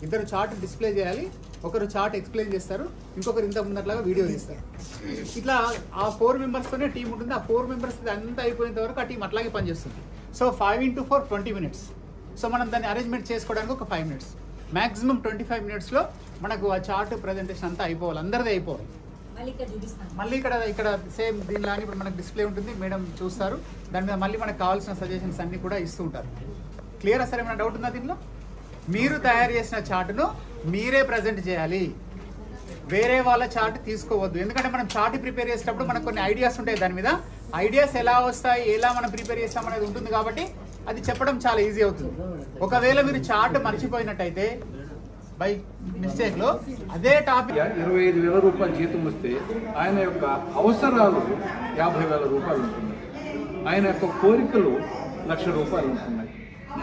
ఇద్దరు చార్ట్ డిస్ప్లే చేయాలి, ఒకరు చార్ట్ ఎక్స్ప్లెయిన్ చేస్తారు, ఇంకొకరు ఇంత ముందట్లాగా వీడియో తీస్తారు. ఇట్లా ఆ 4 మెంబర్స్తోనే టీం ఉంటుంది. ఆ 4 మెంబర్స్ అంతా అయిపోయేంత వరకు ఆ టీం అట్లాగే పనిచేస్తుంది. So 5 × 4 20 minutes. సో మనం దాన్ని అరేంజ్మెంట్ చేసుకోవడానికి ఒక 5 మినిట్స్, మ్యాక్సిమం 25 మినిట్స్లో మనకు ఆ చార్ట్ ప్రజెంటేషన్ అంతా అయిపోవాలి, అందరిదే అయిపోవాలి. మళ్ళీ ఇక్కడ సేమ్ దీనిలాగా ఇప్పుడు మనకు డిస్ప్లే ఉంటుంది, మేడం చూస్తారు, దాని మీద మళ్ళీ మనకు కావాల్సిన సజెషన్స్ అన్నీ కూడా ఇస్తూ ఉంటారు. క్లియర్? అసలు ఏమైనా డౌట్ ఉందా దీనిలో? మీరు తయారు చేసిన చార్ట్ను మీరే ప్రజెంట్ చేయాలి, వేరే వాళ్ళ చార్ట్ తీసుకోవద్దు. ఎందుకంటే మనం చార్ట్ ప్రిపేర్ చేసేటప్పుడు మనకు కొన్ని ఐడియాస్ ఉంటాయి, దాని మీద ఐడియాస్ ఎలా వస్తాయి, ఎలా మనం ప్రిపేర్ చేస్తాం అనేది ఉంటుంది. కాబట్టి అది చెప్పడం చాలా ఈజీ అవుతుంది. ఒకవేళ మీరు చార్ట్ మర్చిపోయినట్టయితే బై మిస్టేక్లో అదే టాపిక్ 25,000 రూపాయలు జీతం వస్తే ఆయన యొక్క అవసరాలు 50,000 రూపాయలు ఉంటున్నాయి. ఆయన యొక్క కోరికలు 1,00,000 రూపాయలు ఉంటున్నాయి.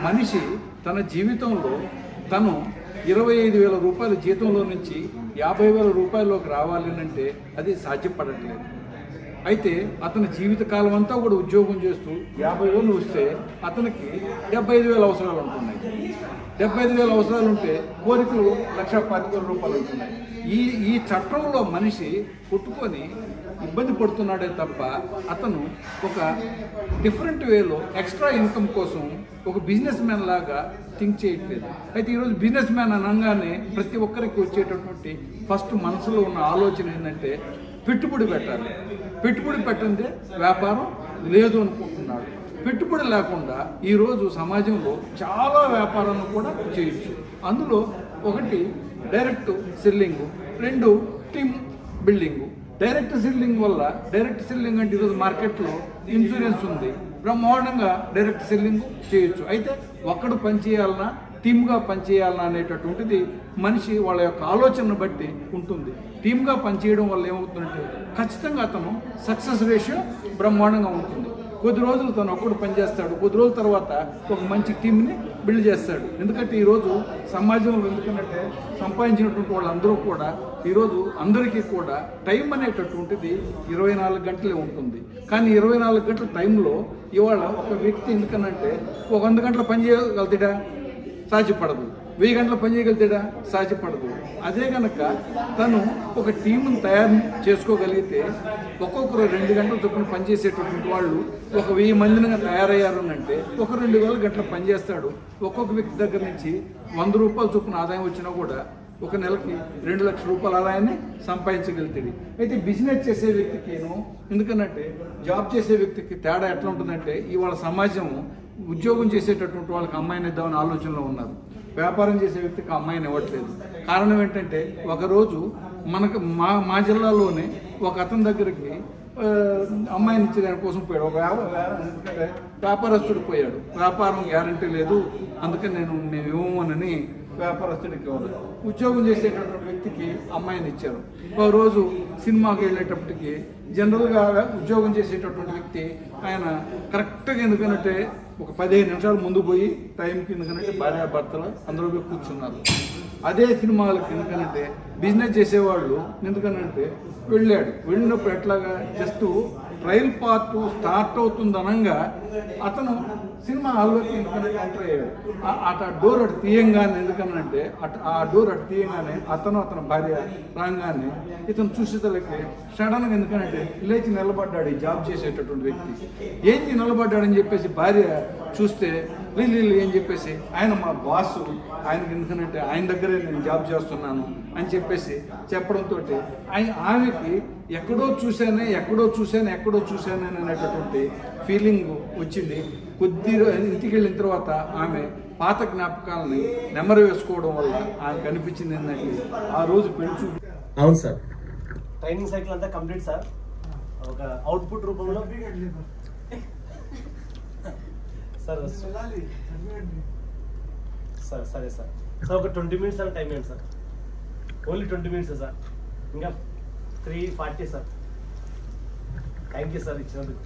మనిషి తన జీవితంలో తను 25,000 రూపాయల జీతంలో నుంచి 50,000 రూపాయల్లోకి రావాలి అంటే అది సాధ్యపడట్లేదు. అయితే అతని జీవితకాలం అంతా కూడా ఉద్యోగం చేస్తూ 50,000 వస్తే అతనికి 75,000 అవసరాలు ఉంటున్నాయి. 75,000 అవసరాలు ఉంటే కోరికలు 1,25,000 రూపాయలు ఉంటున్నాయి. ఈ చట్టంలో మనిషి కొట్టుకొని ఇబ్బంది పడుతున్నాడే తప్ప అతను ఒక డిఫరెంట్ వేలో ఎక్స్ట్రా ఇన్కమ్ కోసం ఒక బిజినెస్ మ్యాన్ లాగా థింక్ చేయట్లేదు. అయితే ఈరోజు బిజినెస్ మ్యాన్ అనగానే ప్రతి ఒక్కరికి వచ్చేటటువంటి ఫస్ట్ మనసులో ఉన్న ఆలోచన ఏంటంటే పెట్టుబడి పెట్టాలి. పెట్టుబడి పెట్టందే వ్యాపారం లేదు అనుకుంటున్నాడు. పెట్టుబడి లేకుండా ఈరోజు సమాజంలో చాలా వ్యాపారాలను కూడా చేయొచ్చు. అందులో ఒకటి direct selling, 2 team building. Direct selling వల్ల డైరెక్ట్ సెల్లింగ్ అంటే ఈరోజు మార్కెట్లో ఇన్సూరెన్స్ ఉంది, బ్రహ్మాండంగా డైరెక్ట్ సెల్లింగ్ చేయొచ్చు. అయితే ఒక్కడు పనిచేయాలన్నా టీమ్గా పనిచేయాలన్నా అనేటటువంటిది మనిషి వాళ్ళ యొక్క ఆలోచనను బట్టి ఉంటుంది. టీమ్గా పనిచేయడం వల్ల ఏమవుతుందంటే ఖచ్చితంగా అతను సక్సెస్ రేషియో బ్రహ్మాండంగా ఉంటుంది. కొద్ది రోజులు తను ఒక్కడు పనిచేస్తాడు, కొద్ది రోజుల తర్వాత ఒక మంచి టీంని బిల్డ్ చేస్తాడు. ఎందుకంటే ఈరోజు సమాజంలో ఎందుకంటే సంపాదించినటువంటి వాళ్ళందరూ కూడా ఈరోజు అందరికీ కూడా టైం అనేటటువంటిది 24 గంటలే ఉంటుంది. కానీ 24 గంటల టైంలో ఇవాళ ఒక వ్యక్తి ఎందుకనంటే ఒక 100 గంటల పని చేయగలుగుతాడా? సాధ్యపడదు. 1000 గంటల పని చేయగలుగుతాడా? సాధ్యపడదు. అదే కనుక తను ఒక టీమును తయారు చేసుకోగలిగితే ఒక్కొక్కరు 2 గంటల చొప్పున పనిచేసేటటువంటి వాళ్ళు ఒక 1000 మందిగా తయారయ్యారు అంటే ఒక 2000 గంటల పనిచేస్తాడు. ఒక్కొక్క వ్యక్తి దగ్గర నుంచి 100 రూపాయల చొప్పున ఆదాయం వచ్చినా కూడా ఒక నెలకి 2 లక్షల రూపాయల ఆదాయాన్ని సంపాదించగలుగుతాడు. అయితే బిజినెస్ చేసే వ్యక్తికిను ఎందుకనంటే జాబ్ చేసే వ్యక్తికి తేడా ఎట్లా ఉంటుందంటే ఇవాళ సమాజం ఉద్యోగం చేసేటటువంటి వాళ్ళకి అమ్మాయిని ఇద్దామని ఆలోచనలో ఉన్నారు. వ్యాపారం చేసే వ్యక్తికి అమ్మాయిని ఇవ్వట్లేదు. కారణం ఏంటంటే ఒకరోజు మనకు మా జిల్లాలోనే ఒక అతని దగ్గరికి అమ్మాయిని ఇచ్చే దానికోసం పోయాడు. ఒక వ్యాపారస్తుడు పోయాడు. వ్యాపారం గ్యారంటీ లేదు, అందుకని నేను ఇవ్వమనని వ్యాపారస్తుడికి ఇవ్వదు. ఉద్యోగం చేసేటటువంటి వ్యక్తికి అమ్మాయిని ఇచ్చారు. ఒక రోజు సినిమాకి వెళ్ళేటప్పటికి జనరల్గా ఉద్యోగం చేసేటటువంటి వ్యక్తి ఆయన కరెక్ట్గా ఎందుకంటే ఒక 15 నిమిషాలు ముందు పోయి టైంకి ఎందుకంటే భార్యాభర్తలు అందరూ పోయి కూర్చున్నారు. అదే సినిమాలకి ఎందుకనంటే బిజినెస్ చేసేవాళ్ళు ఎందుకనంటే వెళ్ళినప్పుడు ఎట్లాగా జస్ట్ ట్రయల్ పార్ట్ స్టార్ట్ అవుతుందనంగా అతను సినిమా హాల్లోకి ఎందుకంటే ఎంటర్ అయ్యాడు. అటు డోర్ అటు తీయంగానే ఎందుకనంటే ఆ డోర్ అటు తీయంగానే అతని భార్య రాగానే ఇతను చూసేతలకి సడన్గా ఎందుకనంటే లేచి నిలబడ్డాడు. ఈ జాబ్ చేసేటటువంటి వ్యక్తి ఏంటి నిలబడ్డాడని చెప్పేసి భార్య చూస్తే రిలీలు ఏం చెప్పేసి ఆయన మా బాసు, ఆయనకి ఎందుకనంటే ఆయన దగ్గరే నేను జాబ్ చేస్తున్నాను అని చెప్పేసి చెప్పడంతో ఆమెకి ఎక్కడో చూశాను అనేటటువంటి ఫీలింగ్ వచ్చింది. కొద్ది ఇంటికి వెళ్ళిన తర్వాత ఆమె పాత జ్ఞాపకాలని నెమరు వేసుకోవడం వల్ల ఆమెకు అనిపించింది ఏంటంటే ఆ రోజు పెంచు. అవును సార్, ట్రైనింగ్ సైకిల్ అంతా కంప్లీట్ సార్. ఒక అవుట్పుట్ రూపంలో సార్ సరే సార్ ఒక 20 మినిట్స్ అని టైం ఏంటి సార్? Only 20 minutes sir. ఇంకా 3:40 సార్. థ్యాంక్ యూ సార్ ఇచ్చినందుకు.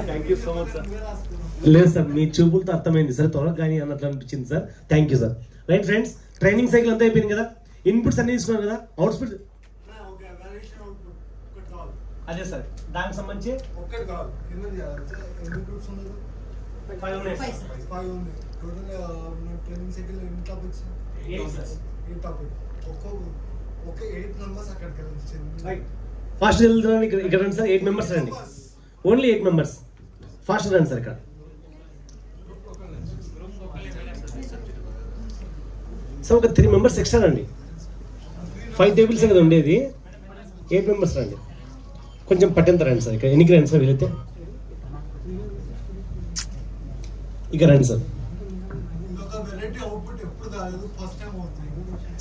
Thank you so much sir. లేదు సార్, మీ చూపులతో అర్థమైంది సార్, త్వరగా కానీ అన్నట్లు అనిపించింది sir. Thank you sir. Right friends, training cycle అంతా అయిపోయింది కదా, ఇన్పుట్స్ అన్ని తీసుకున్నారు కదా, అవుట్పుట్ అదే సార్ దానికి సంబంధించి 5 ఉన్నాయి. ట్రైనింగ్ సైకిల్ ఎన్ని టాపిక్స్? 8 టాపిక్. ఒక 8 మెంబర్స్ అక్కడికి వెళ్ళి ఫాస్ట్ వెళ్తున్నాను. ఇక్కడ రండి సార్, 8 మెంబర్స్ రండి, ఓన్లీ 8 మెంబర్స్. ఫాస్ట్ రండి సార్. ఇక్కడ సార్ ఒక 3 మెంబర్స్ ఎక్స్ట్రా రండి. 5 టేబుల్స్ కదా ఉండేది, 8 మెంబర్స్ రండి. కొంచెం పట్టంత రండి సార్. ఇక్కడ ఎన్నికి రండి సార్ వీలైతే. ఇక రండి సార్.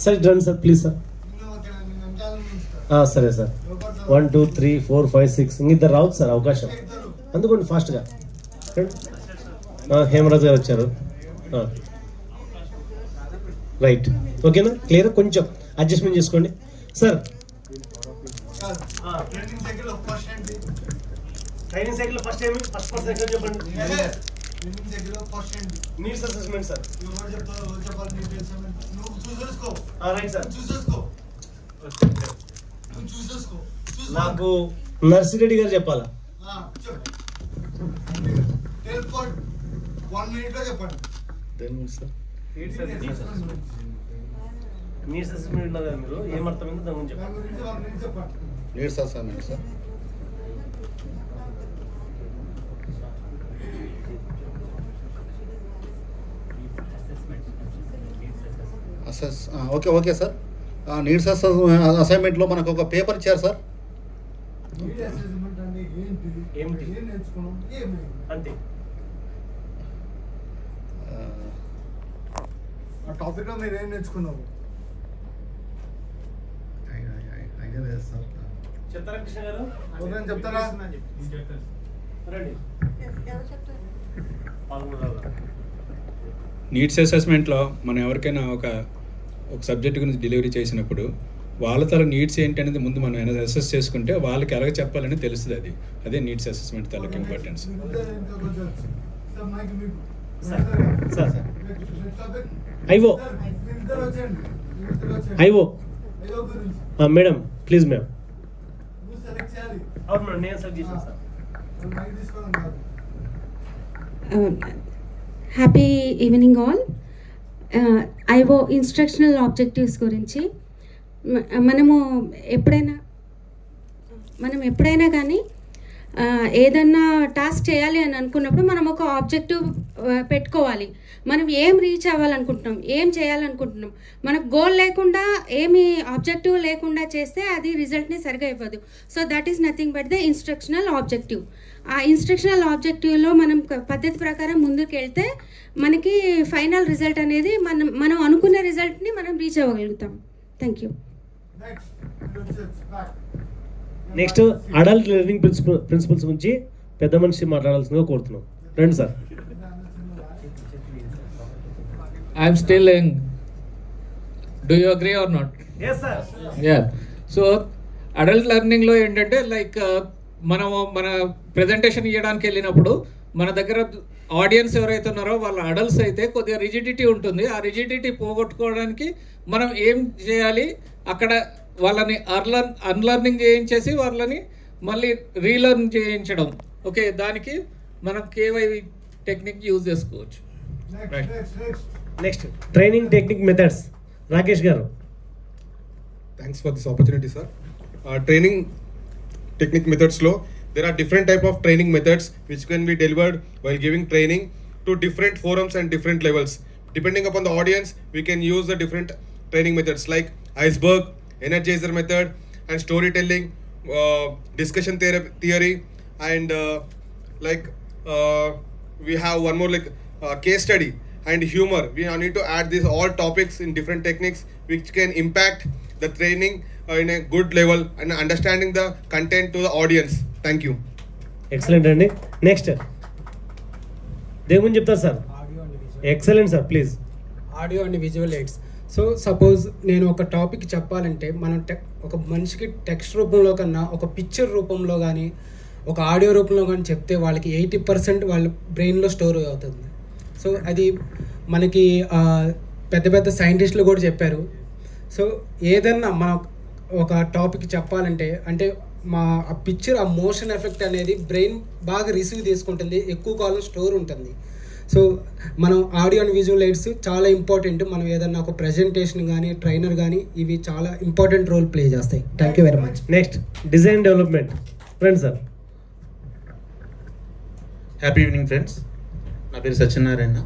సార్ ఇటు రండి సార్ ప్లీజ్ సార్. సరే సార్. 1 2 3 4 5 6 ఇంకిద్దరు రావచ్చు సార్ అవకాశం, అందుకోండి ఫాస్ట్గా. హేమరాజు గారు వచ్చారు. రైట్, ఓకేనా, క్లియర్. కొంచెం అడ్జస్ట్మెంట్ చేసుకోండి సార్. ట్రైనింగ్ సైకిల్ ఫస్ట్ ఏంటి? ట్రైనింగ్ సైకిల్ ఫస్ట్ ఏమి? ఫస్ట్ సెకండ్ చెప్పండి. ట్రైనింగ్ సైకిల్ ఫస్ట్ ఏంటి? Needs assessment sir. ఎవరు చెప్తారు? ఎవరు చెప్పాలి? నీడ్స్ అసెస్మెంట్ నువ్వు చూసేసుకో. Right sir, చూసేసుకో. చూసేసుకో. నాకు నర్సిరెడ్డి గారు చెప్పాలా? చెప్పు. Tell for 1 minute లో చెప్పండి. 10 minutes సార్. నీడ్స్ అసెస్మెంట్ ఉన్నారు కదా మీరు, ఏమర్థమైందో దాని గురించి చెప్పండి. Needs assessment sir. Okay sir. Needs అసైన్మెంట్లో మనకు ఒక పేపర్ ఇచ్చారు సార్. అంతే. ఆ టాపిక్లో మీరు ఏం నేర్చుకున్నావు? చెప్తారా కృష్ణ గారు? నేను చెప్తారా? రండి. నీడ్స్ అసెస్మెంట్లో మనం ఎవరికైనా ఒక సబ్జెక్ట్ గురించి డెలివరీ చేసినప్పుడు వాళ్ళ తల నీడ్స్ ఏంటి అనేది ముందు మనం అసెస్ చేసుకుంటే వాళ్ళకి ఎలాగ చెప్పాలని తెలుస్తుంది. అదే నీడ్స్ అసెస్మెంట్ తలకి importance. Io madam please ma'am. అవును మేడం, నేను సెలెక్ట్ చేశాను sir. Happy evening all. Io instructional objectives గురించి మనం ఎప్పుడైనా కానీ ఏదన్నా టాస్క్ చేయాలి అని అనుకున్నప్పుడు మనం ఒక ఆబ్జెక్టివ్ పెట్టుకోవాలి. మనం ఏం రీచ్ అవ్వాలనుకుంటున్నాం, ఏం చేయాలనుకుంటున్నాం, మనకు గోల్ లేకుండా ఏమి ఆబ్జెక్టివ్ లేకుండా చేస్తే అది రిజల్ట్ని సరిగా ఇవ్వదు. So that is nothing but the instructional objective. ఆ ఇన్స్ట్రక్షనల్ ఆబ్జెక్టివ్లో మనం పద్ధతి ప్రకారం ముందుకు వెళ్తే మనకి ఫైనల్ రిజల్ట్ అనేది మనం అనుకున్న రిజల్ట్ని మనం రీచ్ అవ్వగలుగుతాం. Thank you. Next adult learning principles గురించి పెద్ద మనిషి మాట్లాడాల్సిందిగా కోరుతున్నాం. రండి sir. I'm still young. Do you agree or not? Yes sir. Yeah. So adult లెర్నింగ్లో ఏంటంటే లైక్ మనము మన ప్రెజెంటేషన్ ఇవ్వడానికి వెళ్ళినప్పుడు మన దగ్గర ఆడియన్స్ ఎవరైతే ఉన్నారో వాళ్ళ అడల్ట్స్ అయితే కొద్దిగా రిజిడిటీ ఉంటుంది. ఆ రిజిడిటీ పోగొట్టుకోవడానికి మనం ఏం చేయాలి, అక్కడ వాళ్ళని అన్లర్నింగ్ చేయించేసి వాళ్ళని మళ్ళీ రీలర్న్ చేయించడం. ఓకే, దానికి మనం కేవైవి టెక్నిక్ యూజ్ చేసుకోవచ్చు. Next training technique methods Rakesh గారు. Thanks for this opportunity, sir. Training technique methods lo there are different type of training methods which can be delivered while giving training to different forums and different levels. Depending upon the audience, we can use the different training methods like iceberg, energizer method, and storytelling, discussion theory, and we have one more like case study and humor. We need to add these all topics in different techniques which can impact the training in a good level and understanding the content to the audience. Thank you. Excellent అండి. Next దేవుని చెప్తారు sir. Excellent sir, please. Audio and visual AIDS. So suppose నేను ఒక topic చెప్పాలంటే మనం ఒక మనిషికి text రూపంలో కన్నా ఒక పిక్చర్ రూపంలో కానీ ఒక ఆడియో రూపంలో కానీ చెప్తే వాళ్ళకి 80% వాళ్ళ బ్రెయిన్లో స్టోర్ అవుతుంది. సో అది మనకి పెద్ద పెద్ద సైంటిస్టులు కూడా చెప్పారు. సో ఏదన్నా మనం ఒక టాపిక్ చెప్పాలంటే అంటే ఆ పిక్చర్, ఆ మోషన్ ఎఫెక్ట్ అనేది బ్రెయిన్ బాగా రిసీవ్ తీసుకుంటుంది, ఎక్కువ కాలం స్టోర్ ఉంటుంది. సో మనం ఆడియో అండ్ విజువల్ ఎయిడ్స్ చాలా ఇంపార్టెంట్. మనం ఏదన్నా ఒక ప్రెజెంటేషన్ కానీ ట్రైనర్ కానీ ఇవి చాలా ఇంపార్టెంట్ రోల్ ప్లే చేస్తాయి. Thank you very much. Next design development. రండి సార్. Happy evening friends. నా పేరు సత్యనారాయణ.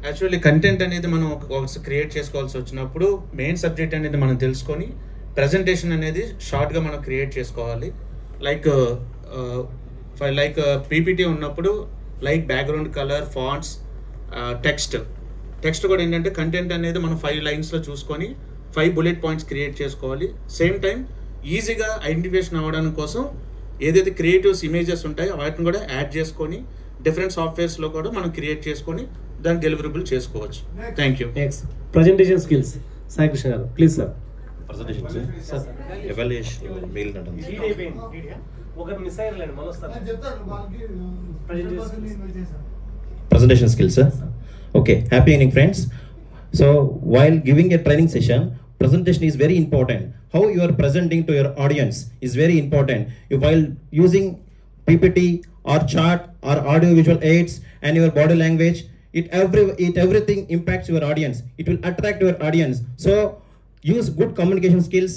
యాక్చువల్లీ కంటెంట్ అనేది మనం ఒక క్రియేట్ చేసుకోవాల్సి వచ్చినప్పుడు మెయిన్ సబ్జెక్ట్ అనేది మనం తెలుసుకొని ప్రజెంటేషన్ అనేది షార్ట్గా మనం క్రియేట్ చేసుకోవాలి. లైక్ పీపీటీ ఉన్నప్పుడు like background colour, fonts, text కూడా ఏంటంటే కంటెంట్ అనేది మనం 5 లైన్స్లో చూసుకొని 5 బుల్లెట్ పాయింట్స్ క్రియేట్ చేసుకోవాలి. సేమ్ టైం ఈజీగా ఐడెంటిఫికేషన్ అవ్వడానికి కోసం ఏదైతే క్రియేటివ్స్ ఇమేజెస్ ఉంటాయో వాటిని కూడా యాడ్ చేసుకొని డిఫరెంట్ సాఫ్ట్వేర్స్లో కూడా మనం క్రియేట్ చేసుకొని దాన్ని డెలివరబుల్ చేసుకోవచ్చు. Thank you. Next presentation skills Sai Krishna garu, please sir. Presentation skills, sir. Okay, happy evening friends. So while giving a training session, presentation is very important. How you are presenting to your audience is very important. While using PPT or chart or audio visual aids and your body language, everything impacts your audience. It will attract your audience. So use good communication skills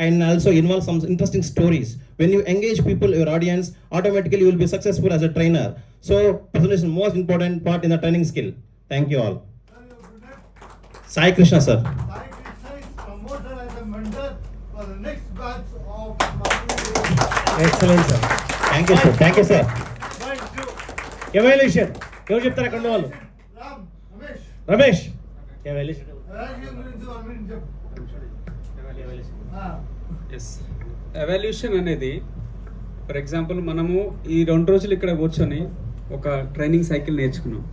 and also involve some interesting stories. When you engage people, your audience, automatically you will be successful as a trainer. So presentation is most important part in the training skill. Thank you all. Sai Krishna sir. Promoted as a mentor for the next batch of excellent sir. Thank you sir. Thank you sir. Evaluation ఎవరు చెప్తారు అక్కడ ఉన్న వాళ్ళు? Ramesh evaluation yes, evaluation అనేది for example మనము ఈ 2 రోజులు ఇక్కడ కూర్చొని ఒక ట్రైనింగ్ సైకిల్ నేర్చుకున్నాం.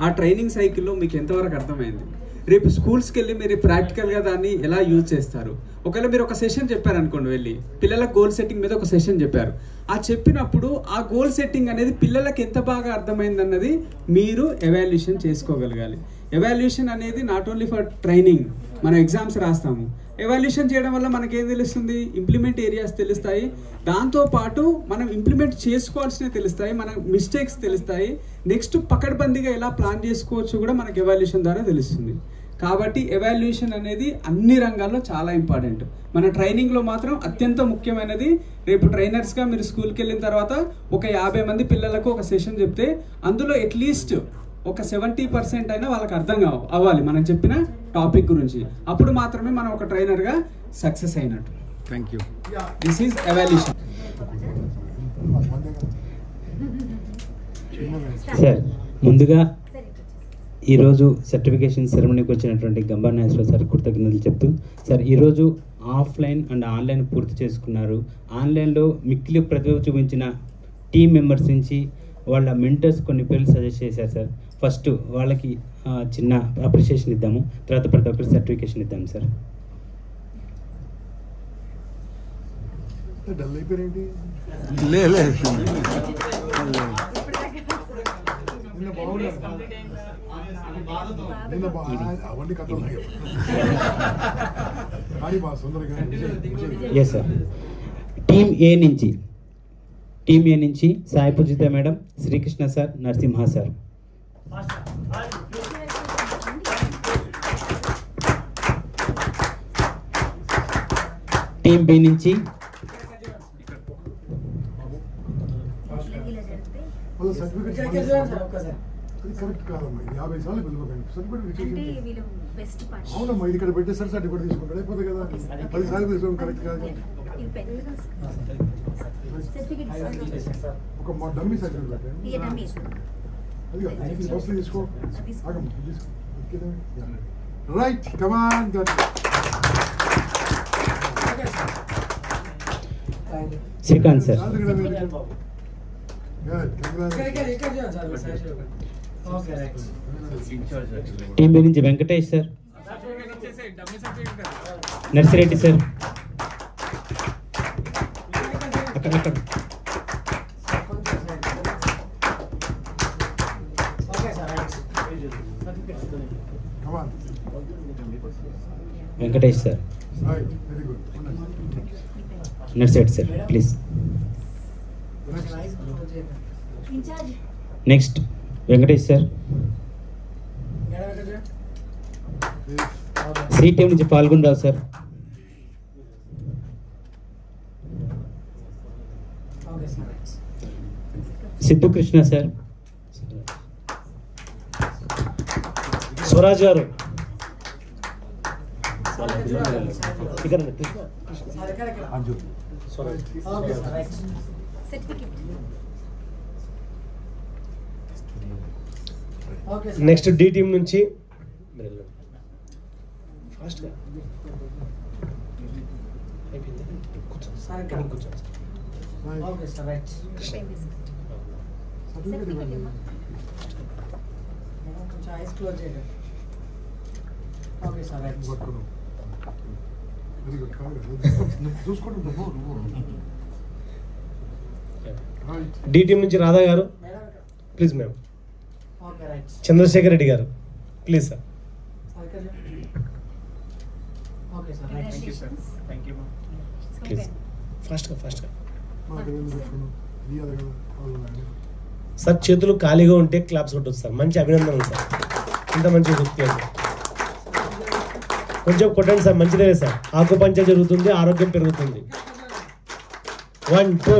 ఆ ట్రైనింగ్ సైకిల్లో మీకు ఎంతవరకు అర్థమైంది? రేపు స్కూల్స్కి వెళ్ళి మీరు ప్రాక్టికల్గా దాన్ని ఎలా యూజ్ చేస్తారు? ఒకవేళ మీరు ఒక సెషన్ చెప్పారనుకోండి, వెళ్ళి పిల్లలకు గోల్ సెట్టింగ్ మీద ఒక సెషన్ చెప్పారు. ఆ చెప్పినప్పుడు ఆ గోల్ సెట్టింగ్ అనేది పిల్లలకు ఎంత బాగా అర్థమైంది అన్నది మీరు ఎవాల్యుయేషన్ చేసుకోగలగాలి. ఎవాల్యుయేషన్ అనేది నాట్ ఓన్లీ ఫర్ ట్రైనింగ్, మనం ఎగ్జామ్స్ రాస్తాము. ఎవాల్యుయేషన్ చేయడం వల్ల మనకేం తెలుస్తుంది? ఇంప్లిమెంట్ ఏరియాస్ తెలుస్తాయి. దాంతోపాటు మనం ఇంప్లిమెంట్ చేసుకోవాల్సినవి తెలుస్తాయి, మన మిస్టేక్స్ తెలుస్తాయి. నెక్స్ట్ పకడ్బందీగా ఎలా ప్లాన్ చేసుకోవచ్చు కూడా మనకు ఎవాల్యుయేషన్ ద్వారా తెలుస్తుంది. కాబట్టి ఎవాల్యుయేషన్ అనేది అన్ని రంగాల్లో చాలా ఇంపార్టెంట్. మన ట్రైనింగ్లో మాత్రం అత్యంత ముఖ్యమైనది. రేపు ట్రైనర్స్గా మీరు స్కూల్కి వెళ్ళిన తర్వాత ఒక 50 మంది పిల్లలకు ఒక సెషన్ చెప్తే అందులో అట్లీస్ట్ ఒక 70% అయినా వాళ్ళకి అర్థం అవ్వాలి మనం చెప్పిన టాపిక్ గురించి. అప్పుడు మాత్రమే మనం ఒక ట్రైనర్గా సక్సెస్ అయినట్టు. Thank you. This is evaluation. Sir, ముందుగా ఈరోజు సర్టిఫికేషన్ సెరమనీకి వచ్చినటువంటి గంబా నాగేశ్వరరావు సార్ కృతజ్ఞతలు చెప్తూ, సార్ ఈరోజు ఆఫ్లైన్ అండ్ ఆన్లైన్ పూర్తి చేసుకున్నారు. ఆన్లైన్లో మిక్కిలి ప్రతిభ చూపించిన టీమ్ మెంబర్స్ నుంచి వాళ్ళ మెంటర్స్ కొన్ని పేర్లు సజెస్ట్ చేశారు సార్. ఫస్ట్ వాళ్ళకి చిన్న అప్రిషియేషన్ ఇద్దాము, తర్వాత ప్రతి ఒక్కరికి సర్టిఫికేషన్ ఇద్దాము సార్. డల్ అయిపోయారేంటి? అవన్నీ కథలు ఎస్ సార్. టీమ్ ఏ నుంచి Sai Pujitha madam, Srikrishna sir, Narasimha sir. Team B నుంచి కరెక్ట్ కాదమ్మా, 50 సార్లు పిలవకండి. సర్టిఫికేట్ అవునమ్మా, ఇది ఇక్కడ పెట్టేసరి సర్టిఫికేట్ తీసుకుంటాడు అయిపోతుంది కదా. 10 సార్లు తీసుకోవడం కరెక్ట్ కాదు. ఒక మా డమ్మీ సర్టిఫికేట్ పెట్టండి. అది బస్సులో తీసుకో. Right, come on. Srikanth sir. Team B నుంచి వెంకటేష్ సార్, నర్సిరెడ్డి సార్. అక్కడ Venkatesh sir, Narsireddy sir please. Next Venkatesh sir. C team నుంచి పాల్గొనరావు సార్. సిద్ధు కృష్ణ సార్. స్వరాజ్ గారు. నెక్స్ట్ డి టీం నుంచి ఫాస్ట్గా డి టీం నుంచి రాధా గారు ప్లీజ్ మ్యామ్. చంద్రశేఖర్ రెడ్డి గారు please sir. Okay sir thank you sir thank you please ఫాస్ట్గా సార్. చేతులు ఖాళీగా ఉంటే క్లాప్స్ కొట్టొచ్చు సార్. మంచి అభినందనలు సార్, ఇంత మంచి వ్యక్తి అంటే కొంచెం కొట్టండి సార్, మంచిదే సార్. ఆకుపంచ జరుగుతుంది, ఆరోగ్యం పెరుగుతుంది. 1 2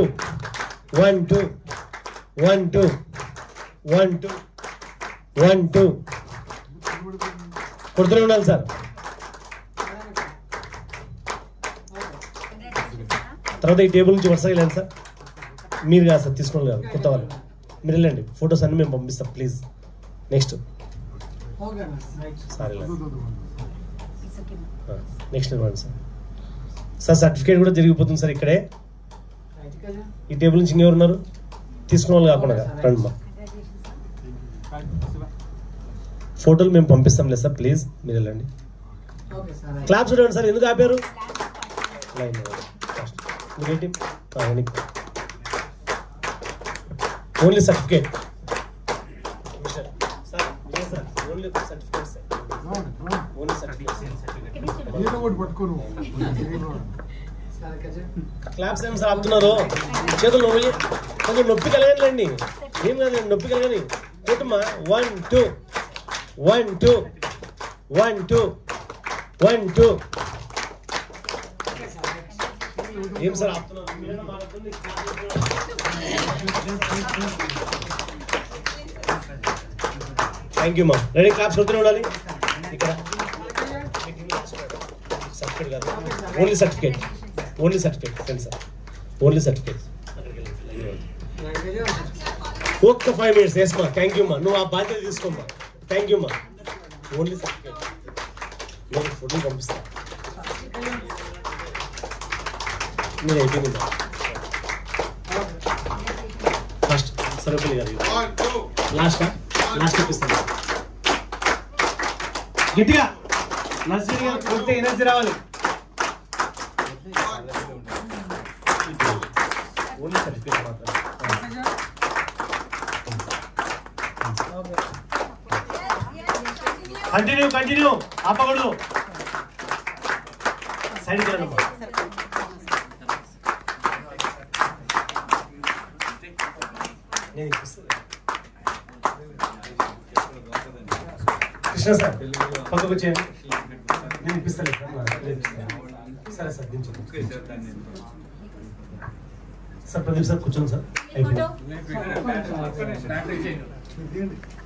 1 2 1 2 1 2 1 2 కొడుతూనే ఉండాలి సార్. తర్వాత ఈ టేబుల్ నుంచి వరుసగా వెళ్ళండి సార్. మీరు కాదు సార్, తీసుకోండి కాదు, కొత్త వాళ్ళు మీరు వెళ్ళండి. ఫొటోస్ అన్ని మేము పంపిస్తాం ప్లీజ్. నెక్స్ట్ సార్ నెక్స్ట్ ఇవ్వండి సార్. సార్ సర్టిఫికేట్ కూడా జరిగిపోతుంది సార్ ఇక్కడే. ఈ టేబుల్ నుంచి ఇంకెవరు ఉన్నారు? తీసుకున్న వాళ్ళు కాకుండా రండి మా. ఫోటోలు మేము పంపిస్తాం లేదు సార్, ప్లీజ్ మీరు వెళ్ళండి. క్లాప్స్ చూడండి సార్, ఎందుకు ఆపారు? Only certificate only certificate sir, only certificate. Claps ఏం సార్ ఆపుతున్నారు? చేతులు నొప్పి, కొంచెం నొప్పి కలగండి, ఏం కాదు నొప్పి కలగని. కొట్టుమా. 1 2 1 2 1 2 1 2. ఏం సార్ ఆపుతున్నారు? థ్యాంక్ యూ మా. రెడీ? క్లాప్స్ కొడుతూనే ఉండాలి. ఇక్కడ సర్టిఫికేట్ కాదు, only certificate, only certificate friend sir, only certificate. ఒక్క 5 minutes వేసుకో. థ్యాంక్ యూ మా, నువ్వు ఆ బాధ్యత తీసుకోమ్మా. థ్యాంక్ యూ మా, ఓన్లీ సర్టిఫికేట్. నేను ఫోటో పంపిస్తాను. మీరు అయిపోయింది ఫస్ట్ సరుకులు గారు లాస్ట్ ఇప్పిస్తాను గట్టిగా. నర్సరీ గారు కొడితే ఎనర్జీ రావాలి. ఓన్లీ సర్టిఫికేట్ మాత్రం. కంటిన్యూ ఆపకూడదు. సైడ్ వెళ్ళమ్మా. కృష్ణ సార్ పక్కకు వచ్చేయండి, నేను ఇప్పిస్తాను. సరే సార్ దించండి సార్. ప్రదీప్ సార్ కూర్చోండి సార్. అయిపోయింది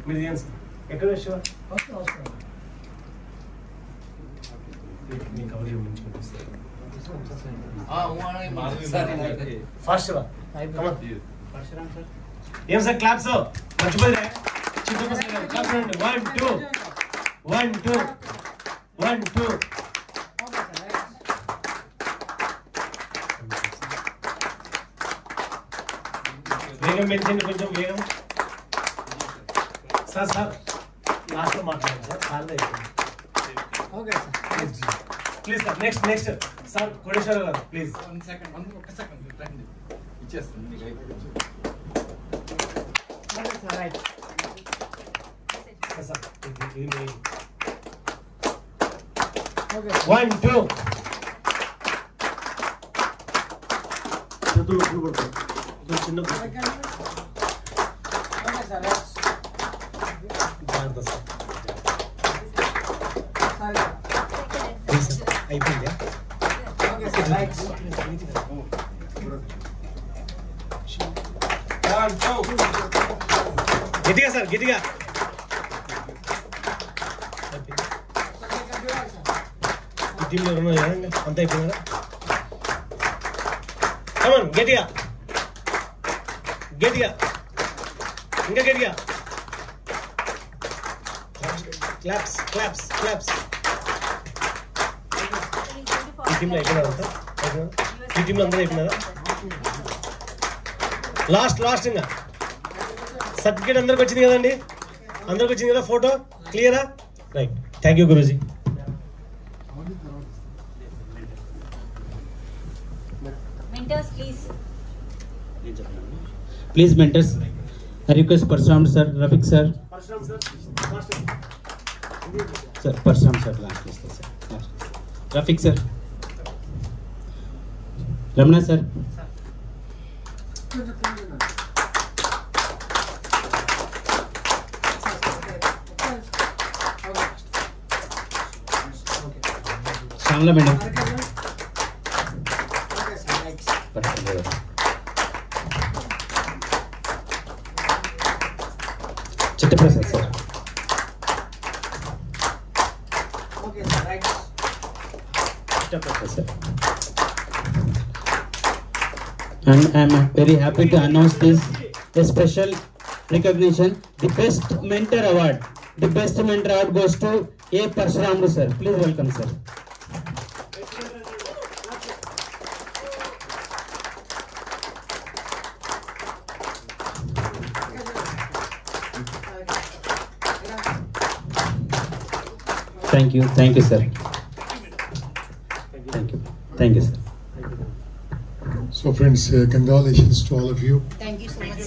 మీరు దిగండి సార్. ఎక్కడ శివ ఫాస్ట్ శివ. ఏం సార్ క్లాప్స్ మర్చిపోయినా? 1 2 1 2 1 2. వేగం పెంచండి, కొంచెం వేగం సార్. సార్ లాస్ట్ లో మాట్లాడండి సార్. Okay sir please sir. Next sir Koteswara గారు ప్లీజ్. ఒక్క సెకండ్ ఇచ్చేస్తాను. 1 2 చేతులు నొప్పులు పడతాయి. చిన్న అయిపోయింది. గట్టిగా సార్, గట్టిగా. టీంలో ఎవరున్నా అంత అయిపోయినారా? కమాన్ గట్టిగా గట్టిగా, ఇంకా గట్టిగా. Claps claps claps. ఈ టీంలో అయిపోయినారా అంతా? ఈ టీంలో అందరూ అయిపోయినారా? లాస్ట్ ఇంకా సర్టిఫికేట్ అందరికి వచ్చింది కదండి? అందరికి వచ్చింది కదా? ఫోటో క్లియరా? రైట్. థ్యాంక్ యూ గురూజీ. Please mentors, I request Parshram sir, Rafiq sir. Sir, Parshram sir, last sir. Rafeeq sir, Ramana sir, Shyamala madam, Chittaprasad sir, Chittaprasad sir. And I am very happy to announce this a special recognition, the Best Mentor Award. The Best Mentor Award goes to A. Parsuramlu sir. Please welcome sir. Thank you sir. Thank you sir. So friends, congratulations to all of you.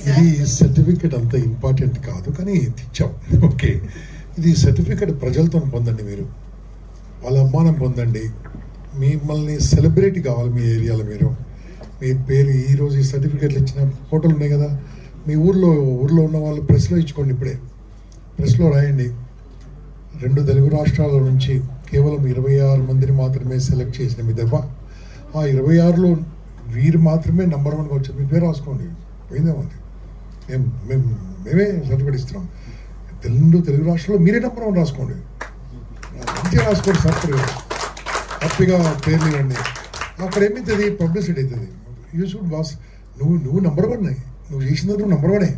ఇది certificate అంత important కాదు, కానీ తెచ్చాం. Okay, ఇది certificate ప్రజలతో పొందండి, మీరు వాళ్ళ అమ్మానం పొందండి. మిమ్మల్ని సెలబ్రిటీ కావాలి మీ ఏరియాలో. మీరు మీ పేరు ఈరోజు ఈ సర్టిఫికెట్లు ఇచ్చిన ఫోటోలు ఉన్నాయి కదా, మీ ఊర్లో ఉన్న వాళ్ళు ప్రెస్లో ఇచ్చుకోండి. ఇప్పుడే ప్రెస్లో రాయండి. 2 తెలుగు రాష్ట్రాల నుంచి కేవలం 26 మందిని మాత్రమే సెలెక్ట్ చేసిన మీ దెబ్బ. ఆ 26లో వీరు మాత్రమే నెంబర్ 1గా వచ్చారు. మీ పేరు రాసుకోండి, పోయిందేమంది. మేమే సర్టిఫికేట్ ఇస్తున్నాం. తెలుగు రాష్ట్రాల్లో మీరే నెంబర్ 1 రాసుకోండి, మంచిగా రాసుకోండి. సాఫ్ట్వేర్ హ్యాపీగా పేర్లు ఇవ్వండి. అక్కడ ఏమవుతుంది, పబ్లిసిటీ అవుతుంది. యూ షుడ్ బాస్, నువ్వు నెంబర్ 1, నువ్వు చేసిన నువ్వు నెంబర్ 1.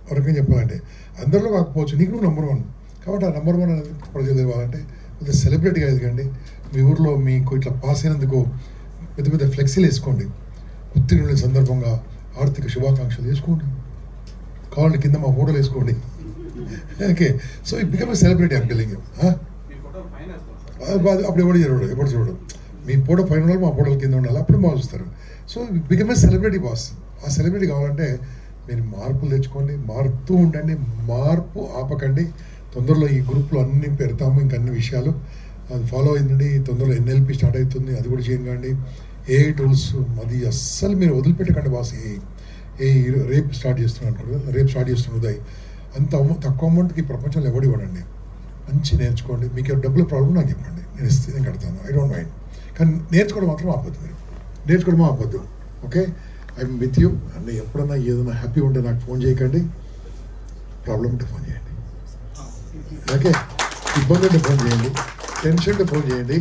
ఎవరికైనా చెప్పాలంటే అందరిలో కాకపోవచ్చు, నీకు నువ్వు నెంబర్ 1. కాబట్టి ఆ నెంబర్ 1 అనేది ప్రజలు ఇవ్వాలంటే కొంచెం సెలబ్రిటీగా ఎదగండి. మీ ఊర్లో మీకు ఇట్లా పాస్ అయినందుకు పెద్ద పెద్ద ఫ్లెక్సీలు వేసుకోండి. ఉత్తీర్ణుల సందర్భంగా ఆర్థిక శుభాకాంక్షలు వేసుకోండి. కావాలంటే కింద మా ఫోటోలు వేసుకోండి. Okay, so it become a celebrity. I'm telling you. అప్పుడు ఎప్పుడు చూడడు మీ ఫోటో పైన ఉండాలి, మా ఫోటోల కింద ఉండాలి, అప్పుడు బాగా చూస్తారు. So become a celebrity boss. ఆ సెలబ్రిటీ కావాలంటే మీరు మార్పులు తెచ్చుకోండి, మారుతూ ఉండండి, మార్పు ఆపకండి. తొందరలో ఈ గ్రూప్లో అన్ని పెడతాము, ఇంకా అన్ని విషయాలు అది ఫాలో అయిందండి. తొందరలో NLP స్టార్ట్ అవుతుంది, అది కూడా చేయండి. AI టూల్స్ అది అస్సలు మీరు వదిలిపెట్టకండి బాస్. రేపు స్టార్ట్ చేస్తున్నాను అనుకోండి, రేపు స్టార్ట్ చేస్తున్న ఉదయ్. అంత తక్కువ అమౌంట్కి ప్రపంచంలో ఎవడు ఇవ్వడండి. మంచి నేర్చుకోండి. మీకు డబ్బుల ప్రాబ్లం నాకు చెప్పండి, నేను కడతాను. I don't mind. కానీ నేర్చుకోవడం మాత్రం ఆపొద్దు. మీరు నేర్చుకోవడం ఆపొద్దు. Okay, I'm with you. అంటే ఎప్పుడన్నా ఏదైనా హ్యాపీ ఉంటే నాకు ఫోన్ చేయకండి, ప్రాబ్లం ఉంటే ఫోన్ చేయండి. ఓకే, ఇబ్బంది ఉంటే ఫోన్ చేయండి, టెన్షన్ ఉంటే ఫోన్ చేయండి.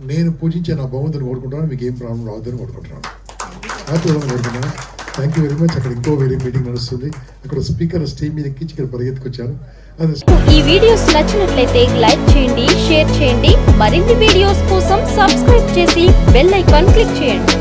నేను పూజించే నా భగవంతుని కోరుకుంటున్నాను, మీకు ఏం ప్రాబ్లం రావద్దని కోరుకుంటున్నాను. హ్యాపీ కోరుకుంటున్నాను. Thank you very much. అక్కడ ఇంకో వేరే మీటింగ్ నడుస్తుంది. అక్కడ స్పీకర్ స్టేజ్ మీద ఎక్కించి ఇక్కడ పరిగెత్తుకొచ్చాను. ఈ వీడియోస్ నచ్చినట్లయితే లైక్ చేయండి, షేర్ చేయండి. మరిన్ని వీడియోస్ కోసం సబ్స్క్రైబ్ చేసి బెల్ ఐకాన్ క్లిక్ చేయండి.